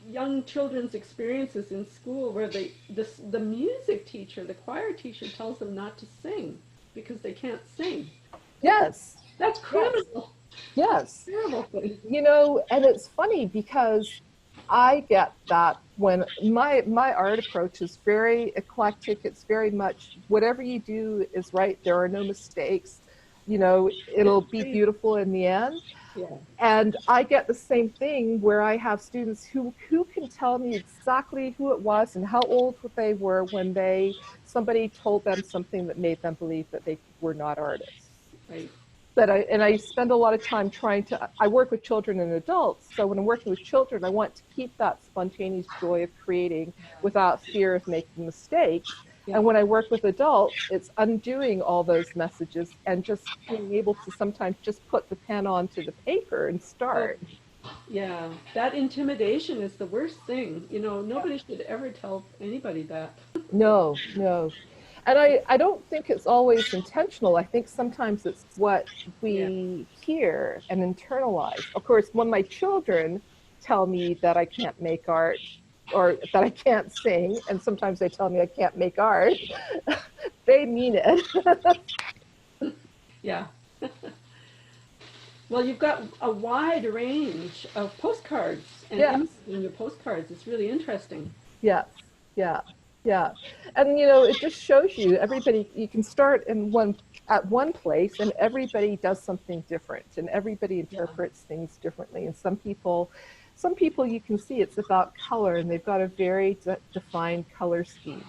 young children's experiences in school where the music teacher, the choir teacher tells them not to sing because they can't sing. yes, That's criminal. yes. Terrible thing. You know, and it's funny because I get that when my art approach is very eclectic. It's very much whatever you do is right. There are no mistakes. You know, it'll be beautiful in the end. Yeah. And I get the same thing where I have students who can tell me exactly who it was and how old they were when somebody told them something that made them believe that they were not artists. Right. But I spend a lot of time I work with children and adults. So when I'm working with children, I want to keep that spontaneous joy of creating without fear of making mistakes. Yeah. And when I work with adults, it's undoing all those messages and just being able to sometimes just put the pen onto the paper and start. Yeah, that intimidation is the worst thing. You know, nobody should ever tell anybody that. No, no. And I don't think it's always intentional. I think sometimes it's what we hear and internalize. Of course, when my children tell me that I can't make art or that I can't sing, and sometimes they tell me I can't make art, they mean it. Yeah. Well, you've got a wide range of postcards and images in your postcards. It's really interesting. Yes, yeah, yeah. And you know, it just shows you you can start at one place and everybody does something different and everybody interprets things differently. And some people you can see it's about color and they've got a very defined color scheme.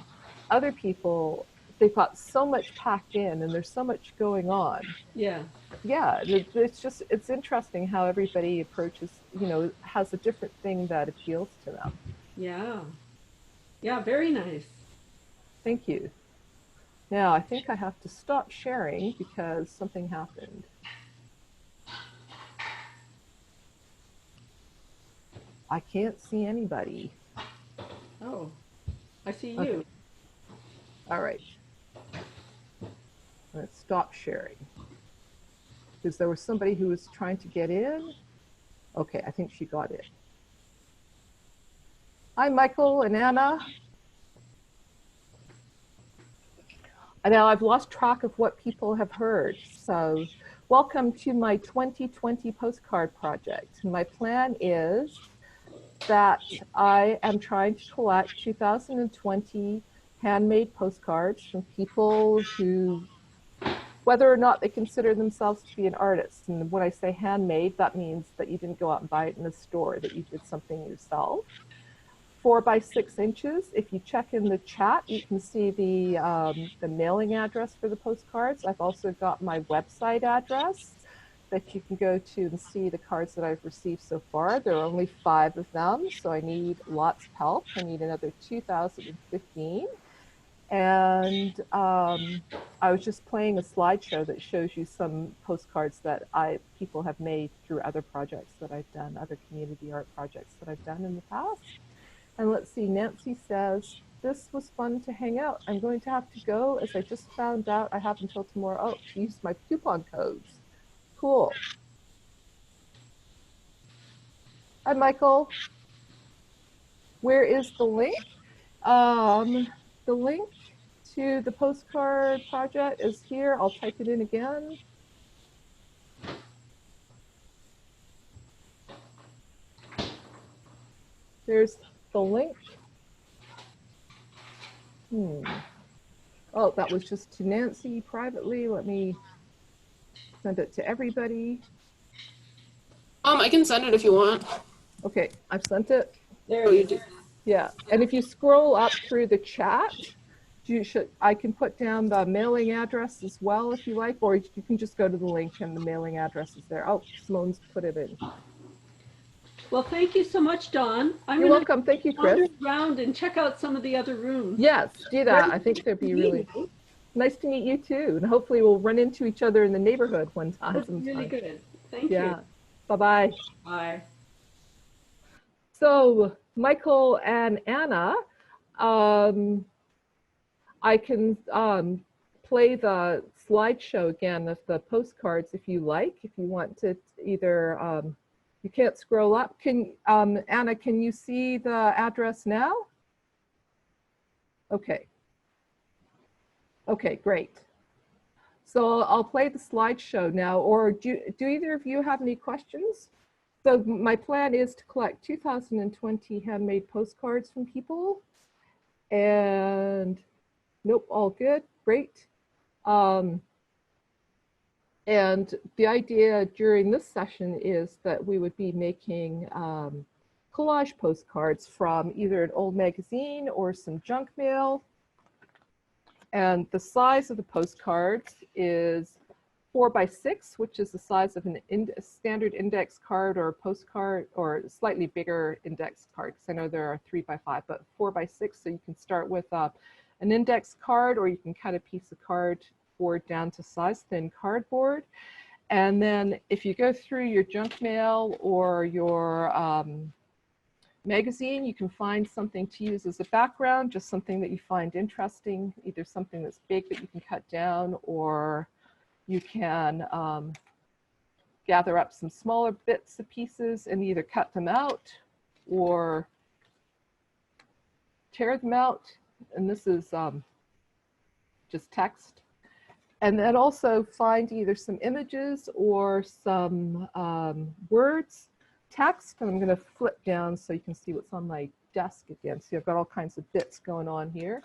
Other people, they've got so much packed in and there's so much going on. Yeah. Yeah, it's interesting how everybody approaches, you know, has a different thing that appeals to them. Yeah. Yeah, very nice. Thank you. Now, I think I have to stop sharing because something happened. I can't see anybody. Oh, I see you. Okay. All right. Let's stop sharing. Because there was somebody who was trying to get in. Okay, I think she got in. Hi, Michael and Anna. And now I've lost track of what people have heard. So welcome to my 2020 postcard project. And my plan is that I am trying to collect 2020 handmade postcards from people who, whether or not they consider themselves to be an artist. And when I say handmade, that means that you didn't go out and buy it in a store, that you did something yourself. 4 by 6 inches. If you check in the chat, you can see the mailing address for the postcards. I've also got my website address. that you can go to and see the cards that I've received so far. There are only 5 of them, so I need lots of help. I need another 2,015. And I was just playing a slideshow that shows you some postcards that people have made through other projects that I've done, other community art projects that I've done in the past. And let's see, Nancy says, this was fun to hang out. I'm going to have to go as I just found out I have until tomorrow to use my coupon codes. Cool. Hi, Michael. Where is the link? The link to the postcard project is here. I'll type it in again. There's the link. Oh, that was just to Nancy privately. Let me send it to everybody. I can send it if you want. Okay, I've sent it. There Oh, it you is. do. Yeah, and if you scroll up through the chat, I can put down the mailing address as well if you like, or you can just go to the link and the mailing address is there. Oh, Simone's put it in. Well, thank you so much, Dawn. You're welcome. Thank you, Chris. Wander around and check out some of the other rooms. Yes, do that. I think that'd be really nice to meet you too, and hopefully we'll run into each other in the neighborhood one time. That's really good. Thank Yeah. you. Bye-bye. Bye. So Michael and Anna, I can play the slideshow again of the postcards if you like. If you want to either, you can't scroll up. Anna, can you see the address now? Okay. Okay, great. So I'll play the slideshow now, or do either of you have any questions? So my plan is to collect 2020 handmade postcards from people. And nope, all good, great. And the idea during this session is that we would be making collage postcards from either an old magazine or some junk mail. And the size of the postcards is 4x6, which is the size of a standard index card or a postcard, or a slightly bigger index card, because I know there are 3x5, but 4x6, so you can start with an index card, or you can cut a piece of cardboard down to size thin cardboard. And then if you go through your junk mail or your magazine, you can find something to use as a background, just something that you find interesting, either something that's big that you can cut down, or you can gather up some smaller bits and pieces and either cut them out or tear them out. And this is just text. And then also find either some images or some words, text. And I'm going to flip down so you can see what's on my desk again. See, I've got all kinds of bits going on here.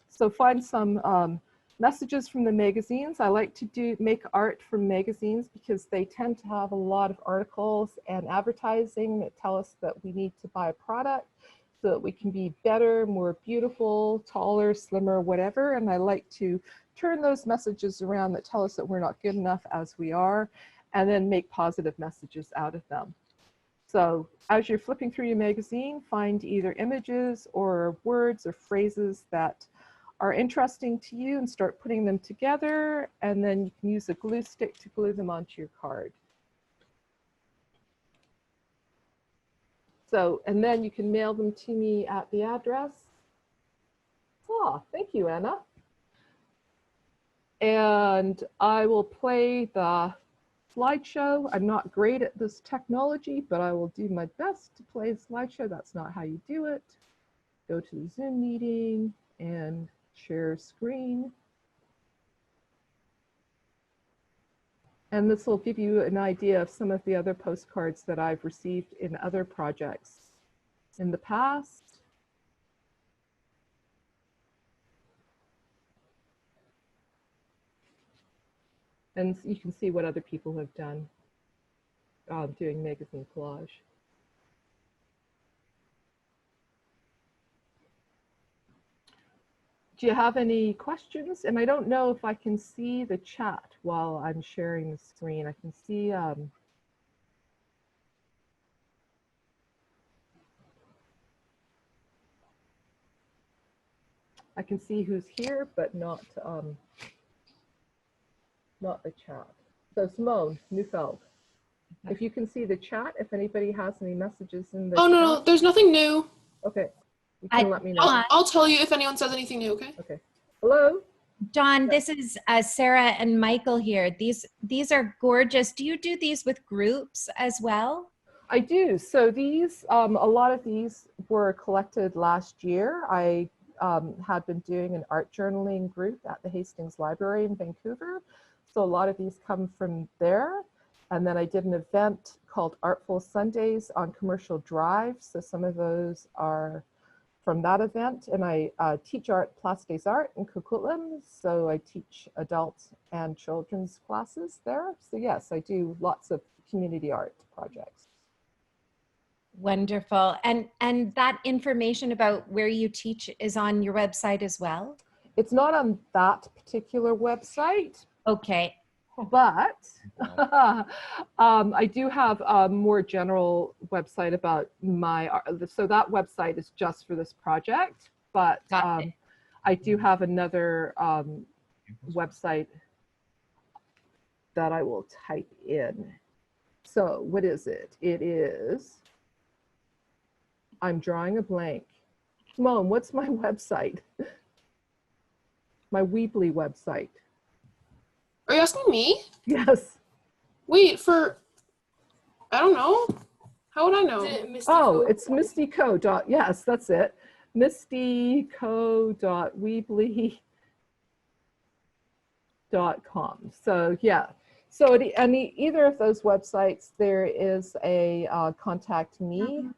So find some messages from the magazines. I like to make art from magazines because they tend to have a lot of articles and advertising that tell us that we need to buy a product so that we can be better, more beautiful, taller, slimmer, whatever. And I like to turn those messages around that tell us that we're not good enough as we are, and then make positive messages out of them. So as you're flipping through your magazine, find either images or words or phrases that are interesting to you and start putting them together, and then you can use a glue stick to glue them onto your card. So, and then you can mail them to me at the address. Oh, thank you, Anna. And I will play the slideshow. I'm not great at this technology, but I will do my best to play the slideshow. That's not how you do it. Go to the Zoom meeting and share screen. And this will give you an idea of some of the other postcards that I've received in other projects in the past. And you can see what other people have done doing magazine collage. do you have any questions? And I don't know if I can see the chat while I'm sharing the screen. I can see, who's here, but not the chat. So Simone Neufeld, if you can see the chat, if anybody has any messages in the Oh, chat. no, there's nothing new. Okay, you can let me know. I'll tell you if anyone says anything new, okay? Okay. Hello? Dawn, this is Sarah and Michael here. These are gorgeous. Do you do these with groups as well? I do. So these, a lot of these were collected last year. I had been doing an art journaling group at the Hastings Library in Vancouver. So a lot of these come from there. And then I did an event called Artful Sundays on Commercial Drive. So some of those are from that event. And I teach art, Plastes Art in Coquitlam. So I teach adult and children's classes there. So yes, I do lots of community art projects. Wonderful. And that information about where you teach is on your website as well? It's not on that particular website. Okay. But I do have a more general website about my art. So that website is just for this project, but I do have another website that I will type in. So what is it? It is, I'm drawing a blank. Mom, what's my website? My Weebly website. Are you asking me? Yes. Wait, I don't know. How would I know? Oh, it's Mistyco. Yes, that's it. Mistyco.weebly.com. So yeah. So either of those websites, there is a contact me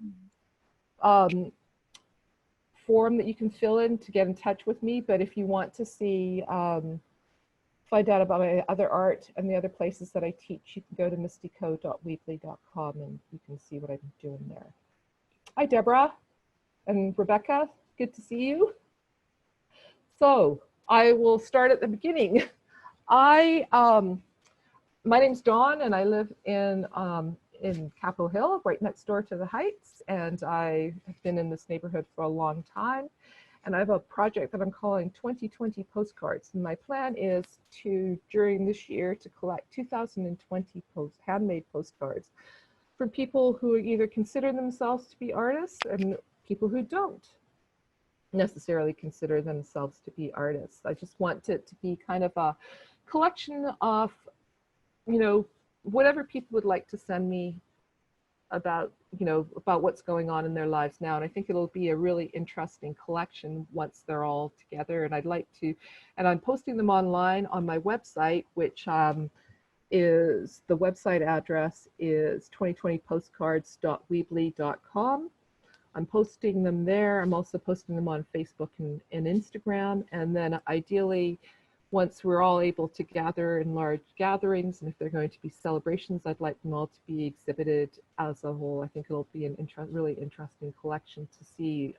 form that you can fill in to get in touch with me. But if you want to see, find out about my other art and the other places that I teach, you can go to mistyco.weebly.com and you can see what I'm doing there. Hi, Deborah and Rebecca. Good to see you. So I will start at the beginning. My name's Dawn, and I live in Capitol Hill, right next door to the Heights, and I have been in this neighborhood for a long time. And I have a project that I'm calling 2020 Postcards. And my plan is to, during this year, to collect 2020 handmade postcards from people who either consider themselves to be artists and people who don't necessarily consider themselves to be artists. I just want it to be kind of a collection of, you know, whatever people would like to send me about, you know, about what's going on in their lives now. And I think it'll be a really interesting collection once they're all together. And I'd like to, and I'm posting them online on my website, which is, the website address is 2020postcards.weebly.com. I'm posting them there. I'm also posting them on Facebook and Instagram. And then ideally, once we're all able to gather in large gatherings, and if they're going to be celebrations, I'd like them all to be exhibited as a whole. I think it'll be an really interesting collection to see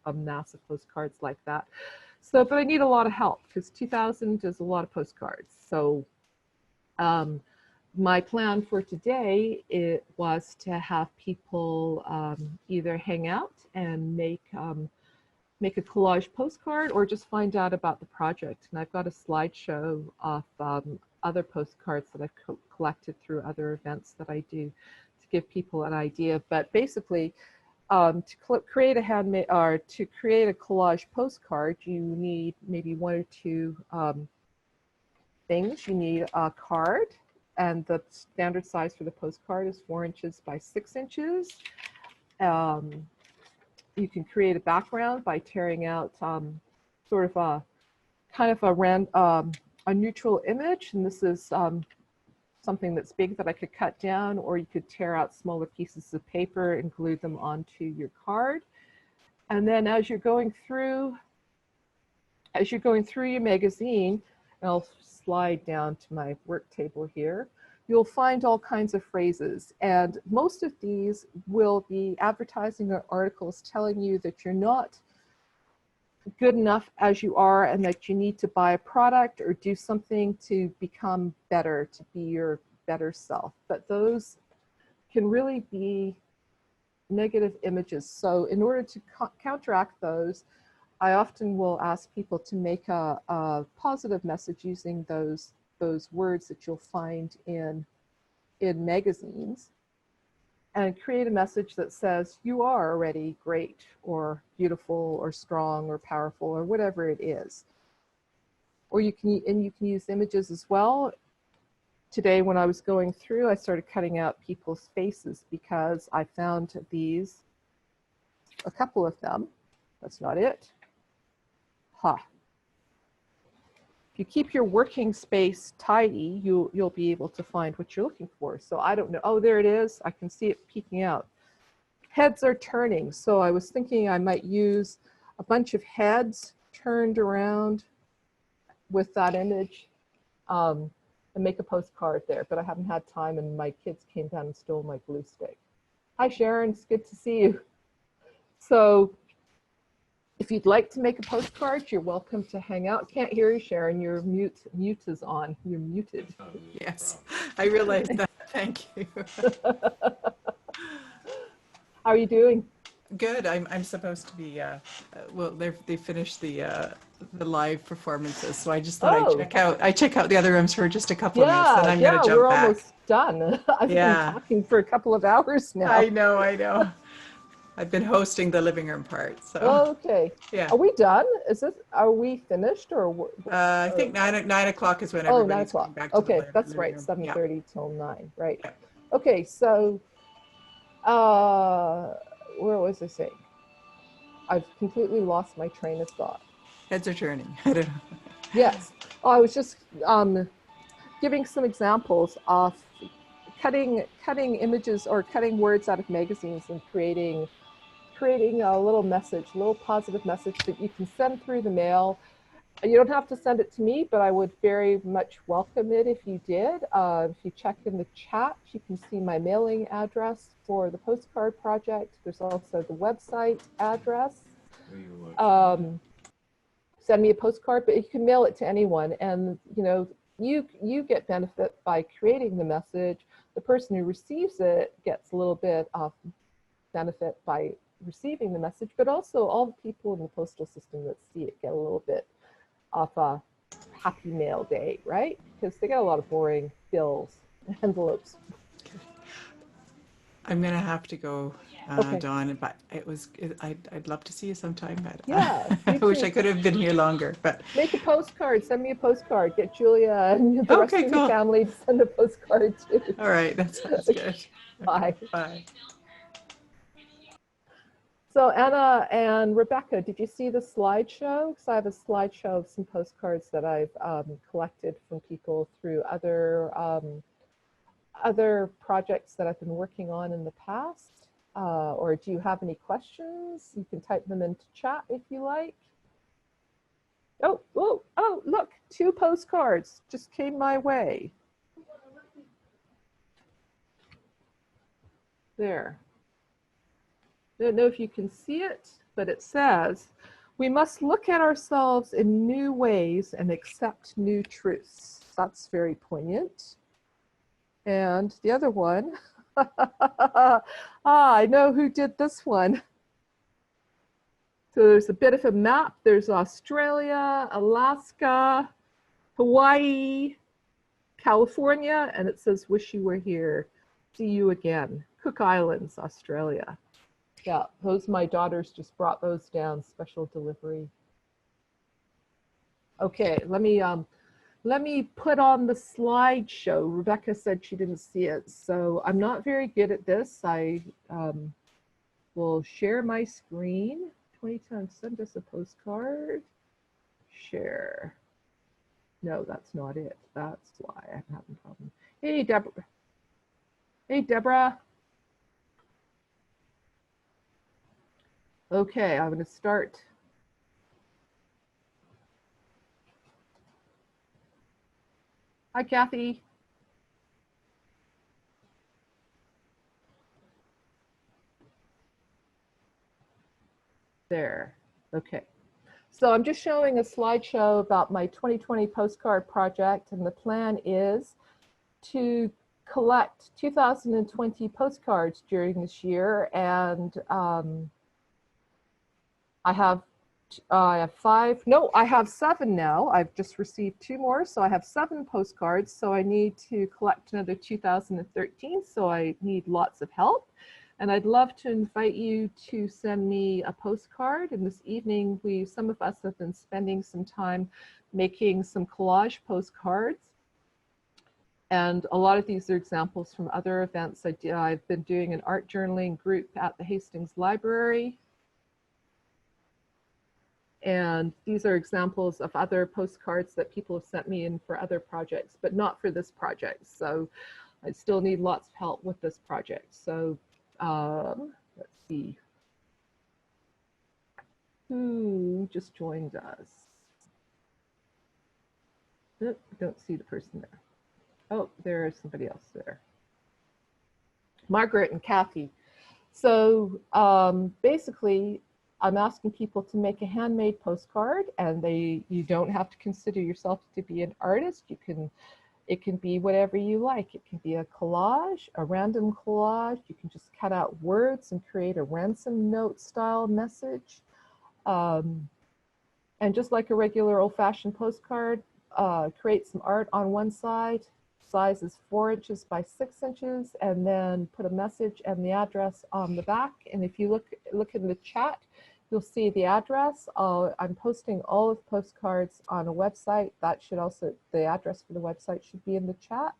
a mass of postcards like that. So, but I need a lot of help because 2000 is a lot of postcards. So my plan for today, it was to have people either hang out and make a collage postcard or just find out about the project. And I've got a slideshow of other postcards that I've collected through other events that I do to give people an idea. But basically, to create a handmade or to create a collage postcard, you need maybe one or two things. You need a card, and the standard size for the postcard is 4 inches by 6 inches. You can create a background by tearing out sort of a kind of a neutral image, and this is something that's big that I could cut down, or you could tear out smaller pieces of paper and glue them onto your card. And then as you're going through your magazine, and I'll slide down to my work table here, you'll find all kinds of phrases, and most of these will be advertising or articles telling you that you're not good enough as you are and that you need to buy a product or do something to become better, to be your better self. But those can really be negative images. So in order to counteract those, I often will ask people to make a positive message using those words that you'll find in magazines, and create a message that says you are already great or beautiful or strong or powerful or whatever it is. Or you can use images as well. Today when I was going through, I started cutting out people's faces because I found these, a couple of them. That's not it. If you keep your working space tidy, you'll be able to find what you're looking for. So I don't know. Oh, there it is. I can see it peeking out. Heads are turning. So I was thinking I might use a bunch of heads turned around with that image and make a postcard there. But I haven't had time, and my kids came down and stole my glue stick. Hi, Sharon. It's good to see you. So if you'd like to make a postcard, you're welcome to hang out. Can't hear you, Sharon. Your mute is on. You're muted. Yes, I realized that. Thank you. How are you doing? Good. I'm supposed to be. Well, they finished the live performances, so I just thought I check out the other rooms for just a couple of minutes, and I'm going to jump we're back. Almost done. I've been talking for a couple of hours now. I know. I've been hosting the living room part, so. Okay. Yeah. Are we done? Are we finished or? I think 9 o'clock is when Oh, everybody's 9 going o'clock. back to Okay, the that's living right. room. 7:30 till 9. Right. Yeah. Okay, so where was I saying? I've completely lost my train of thought. Heads are turning. I don't know. Yes. Oh, I was just giving some examples of cutting images or cutting words out of magazines and creating a little message, a little positive message that you can send through the mail. You don't have to send it to me, but I would very much welcome it if you did. If you check in the chat, you can see my mailing address for the postcard project. There's also the website address. Send me a postcard, but you can mail it to anyone. And you get benefit by creating the message. The person who receives it gets a little bit of benefit by receiving the message, but also all the people in the postal system that see it get a little bit of a happy mail day, right? Because they get a lot of boring bills, envelopes. I'm gonna have to go, Okay. Dawn. But I'd love to see you sometime. But Yeah, I wish I could have been here longer. But make a postcard. Send me a postcard. Get Julia and the rest of the family to send a postcard too. All right, that sounds good. Bye. Bye. So Anna and Rebecca, did you see the slideshow? Because I have a slideshow of some postcards that I've collected from people through other projects that I've been working on in the past. Or do you have any questions? You can type them into chat if you like. Oh, look, 2 postcards just came my way. There. I don't know if you can see it, but it says, we must look at ourselves in new ways and accept new truths. That's very poignant. And the other one, I know who did this one. So there's a bit of a map. There's Australia, Alaska, Hawaii, California, and it says, wish you were here. See you again. Cook Islands, Australia. Yeah, those, my daughters just brought those down, special delivery. Okay, let me put on the slideshow. Rebecca said she didn't see it, so I'm not very good at this. I will share my screen. 20 times, send us a postcard. Share. No, that's not it. That's why I'm having a problem. Hey, Deborah. Hey, Deborah. Okay, I'm going to start. Hi, Kathy. There. Okay. So I'm just showing a slideshow about my 2020 postcard project, and the plan is to collect 2020 postcards during this year, and I have 5, no, I have 7 now. I've just received 2 more, so I have 7 postcards. So I need to collect another 2013, so I need lots of help. And I'd love to invite you to send me a postcard. And this evening, some of us have been spending some time making some collage postcards. And a lot of these are examples from other events I did. I've been doing an art journaling group at the Hastings Library. And these are examples of other postcards that people have sent me in for other projects, but not for this project. So I still need lots of help with this project. So let's see. Who just joined us? Nope, don't see the person there. Oh, there is somebody else there. Margaret and Kathy. So basically, I'm asking people to make a handmade postcard, and you don't have to consider yourself to be an artist. It can be whatever you like. It can be a collage, a random collage. You can just cut out words and create a ransom note style message. And just like a regular old-fashioned postcard, create some art on one side. Size is 4 inches by 6 inches, and then put a message and the address on the back. And if you look in the chat, you'll see the address. I'm posting all of the postcards on a website. That should also, the address for the website should be in the chat.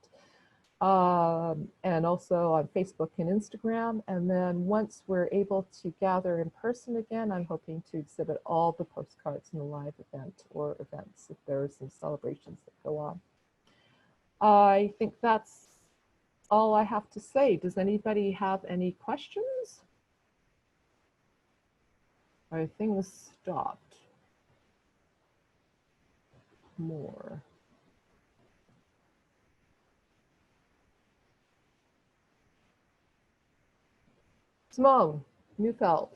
And also on Facebook and Instagram. And then once we're able to gather in person again, I'm hoping to exhibit all the postcards in a live event or events if there are some celebrations that go on. I think that's all I have to say. Does anybody have any questions? Are things stopped? More. Simone Neufeld.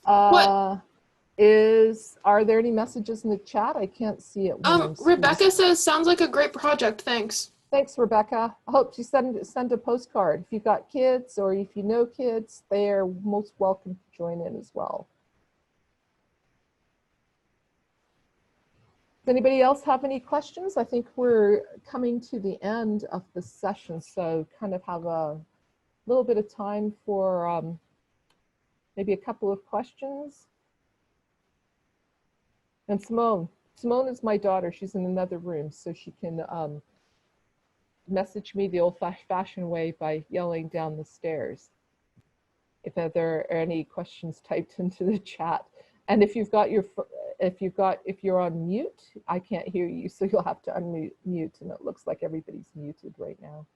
What? Are there any messages in the chat? I can't see it. Rebecca says, sounds like a great project. Thanks. Thanks, Rebecca. I hope you send a postcard. If you've got kids or if you know kids, they're most welcome to join in as well. Does anybody else have any questions? I think we're coming to the end of the session, so kind of have a little bit of time for maybe a couple of questions. And Simone is my daughter. She's in another room, so she can message me the old-fashioned way by yelling down the stairs if there are any questions typed into the chat. And if you're on mute, I can't hear you, so you'll have to unmute, and it looks like everybody's muted right now.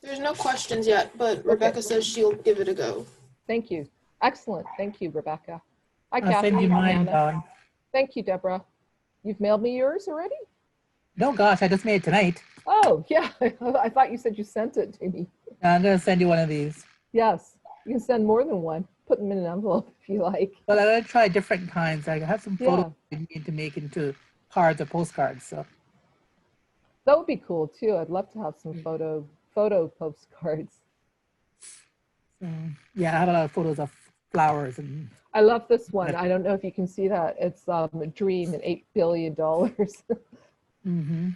There's no questions yet, but Rebecca says she'll give it a go. Thank you. Excellent. Thank you, Rebecca. Hi, I'll Kathy. send you mine, Thank you, Deborah. You've mailed me yours already? No, gosh, I just made it tonight. Oh, yeah. I thought you said you sent it to me. I'm going to send you one of these. Yes. You can send more than one. Put them in an envelope if you like. Well, I'm going to try different kinds. I have some photos Yeah. I need to make into cards or postcards. So that would be cool too. I'd love to have some photo postcards. Yeah, I have a lot of photos of flowers. And I love this one. I don't know if you can see that. It's a dream and $8 billion. Mm-hmm.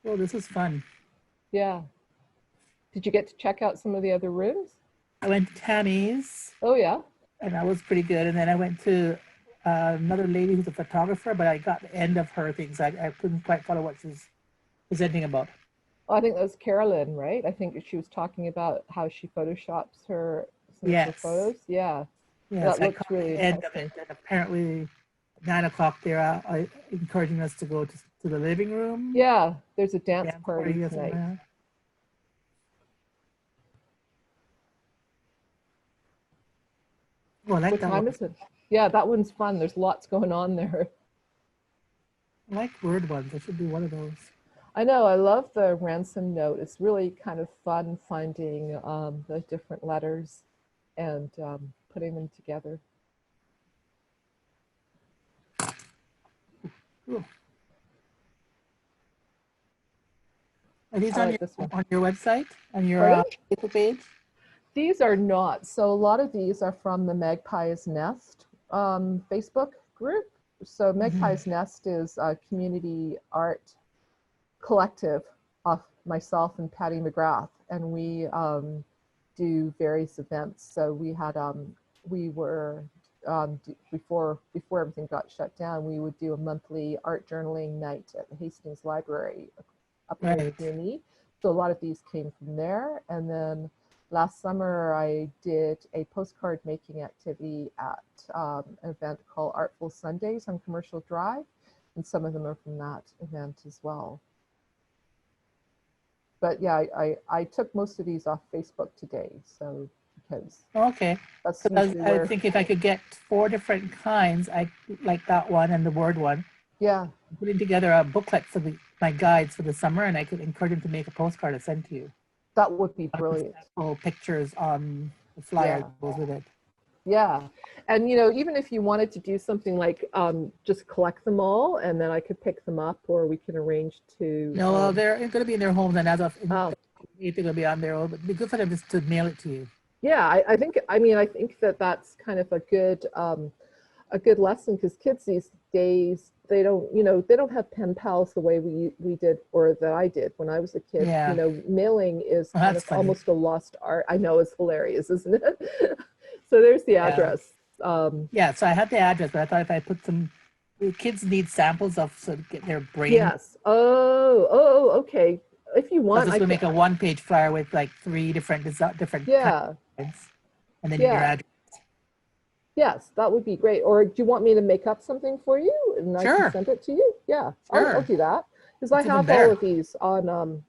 Well, this is fun. Yeah. Did you get to check out some of the other rooms? I went to Tammy's. Oh, yeah. And that was pretty good. And then I went to another lady who's a photographer, but I got the end of her things. I couldn't quite follow what she's presenting about. Oh, I think that was Carolyn, right? I think she was talking about how she photoshops some of her photos. Yeah. Yes, that looks really end of it. And apparently 9 o'clock, they're encouraging us to go to the living room. Yeah, there's a dance Dance party or something tonight. like that. Oh, I like What that time one. is it? Yeah, that one's fun. There's lots going on there. I like word ones. I should do one of those. I know, I love the ransom note. It's really kind of fun finding the different letters and putting them together. Cool. Are these I on like this one. your website, on your Pardon? Facebook page? These are not. So a lot of these are from the Magpie's Nest Facebook group. So Magpie's Nest is a community art collective of myself and Patty McGrath, and we do various events. So we had before everything got shut down, we would do a monthly art journaling night at the Hastings Library up in Right. Peony. So a lot of these came from there. And then last summer I did a postcard making activity at an event called Artful Sundays on Commercial Drive, and some of them are from that event as well. But yeah, I took most of these off Facebook today, so because Okay. that's So usually I where, think if I could get 4 different kinds, I like that one and the word one. yeah, I'm putting together a booklet for my guides for the summer, and I could encourage them to make a postcard to send to you. that would be brilliant. Pictures on the flyer Yeah. that goes with it. Yeah, and you know, even if you wanted to do something like just collect them all, and then I could pick them up, or we can arrange to. No, well, they're going to be in their homes, and as of Oh. if they're going to be on their own, but it'd be good for them just to mail it to you. Yeah, I think that that's kind of a good lesson, because kids these days, they don't have pen pals the way we did, or that I did when I was a kid. Yeah. You know, mailing is Well, kind that's of funny. almost a lost art. I know, it's hilarious, isn't it? So there's the Yeah. address. Yeah, so I had the address, but I thought if I put some, the kids need samples of, so to get their brain. Yes. Oh, okay. If you want, This I would can, make a 1-page flyer with like 3 different yeah. kinds, and then your Yeah. address. Yes, that would be great. Or do you want me to make up something for you and I Sure. can send it to you? Yeah, Sure. I'll do that, because I It's even have better. all of these on.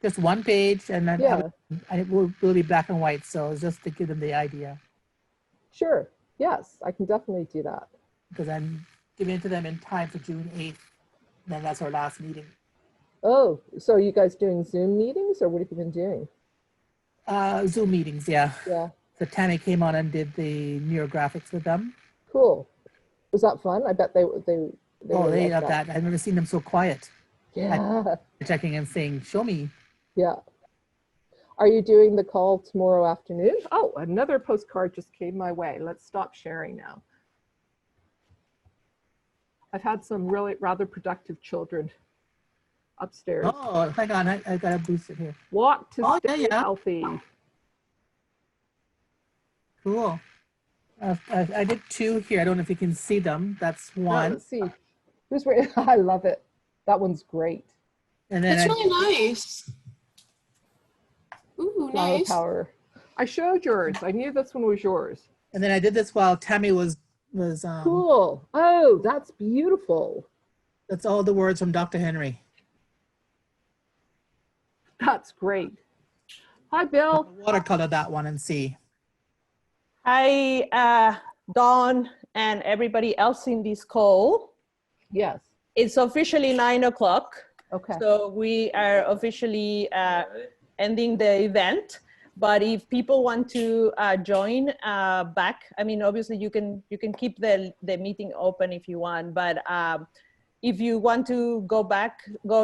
Just 1 page, and then Yeah, and it will be black and white, so it's just to give them the idea, sure. Yes, I can definitely do that. because I'm giving it to them in time for June 8th. And then that's our last meeting. Oh, so are you guys doing Zoom meetings, or what have you been doing? Zoom meetings, yeah. Yeah, So Tammy came on and did the neurographics with them. cool. Was that fun? I bet they Oh, really they liked love that. I've never seen them so quiet. Yeah, Checking and saying, "Show me." yeah. Are you doing the call tomorrow afternoon? Oh, another postcard just came my way. Let's stop sharing now. I've had some really rather productive children upstairs. Oh, hang on, I gotta boost it here. Walk to Oh, stay yeah. healthy. Cool. I did 2 here. I don't know if you can see them. That's Now, 1. let's see. Who's ready? I love it. That one's great. And then It's really nice. Ooh, Flower nice. power. I showed yours. I knew this one was yours. and then I did this while Tammy was Cool. Oh, that's beautiful. that's all the words from Dr. Henry. That's great. Hi, Bill. Watercolor that one and see. Hi, Dawn and everybody else in this call. Yes. It's officially 9 o'clock. Okay. So we are officially ending the event. But if people want to join back, I mean, obviously you can keep the meeting open if you want. But if you want to go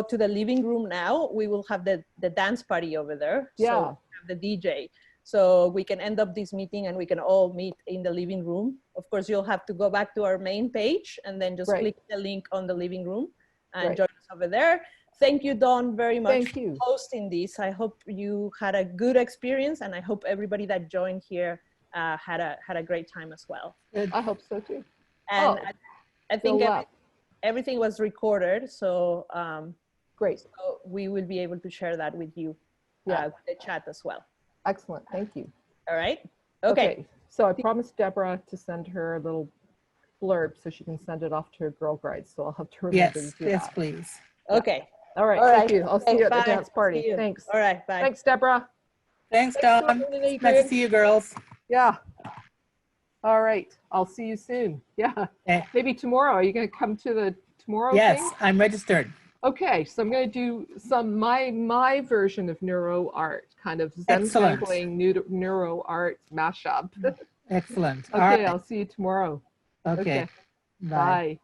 to the living room now, we will have the dance party over there. Yeah. So we have the DJ. So we can end up this meeting and we can all meet in the living room. Of course, you'll have to go back to our main page and then just Right. click the link on the living room and Right. join us over there. Thank you, Dawn, very much Thank for you. hosting this. I hope you had a good experience, and I hope everybody that joined here had a great time as well. I hope so too. And Oh, I think Bill left. everything was recorded, so Great. so we will be able to share that with you Yeah. with the chat as well. Excellent. Thank you. All right. Okay. So I promised Deborah to send her a little blurb so she can send it off to her girl guides. So I'll have to remember to do yes, that. please. Okay. All right. All Thank right. you. I'll see Okay, you at the bye. dance party. See you. Thanks. All right. Bye. Thanks, Deborah. Thanks, Thanks, Dawn. Dawn and Nice to see you, girls. Yeah. All right. I'll see you soon. Yeah. Maybe tomorrow. Are you going to come to the tomorrow Yes, thing? I'm registered. Okay, so I'm going to do some my version of neuro art, kind of Zen-tangling neuro art mashup. Excellent. Okay, I'll see you tomorrow. Okay. Bye. Bye.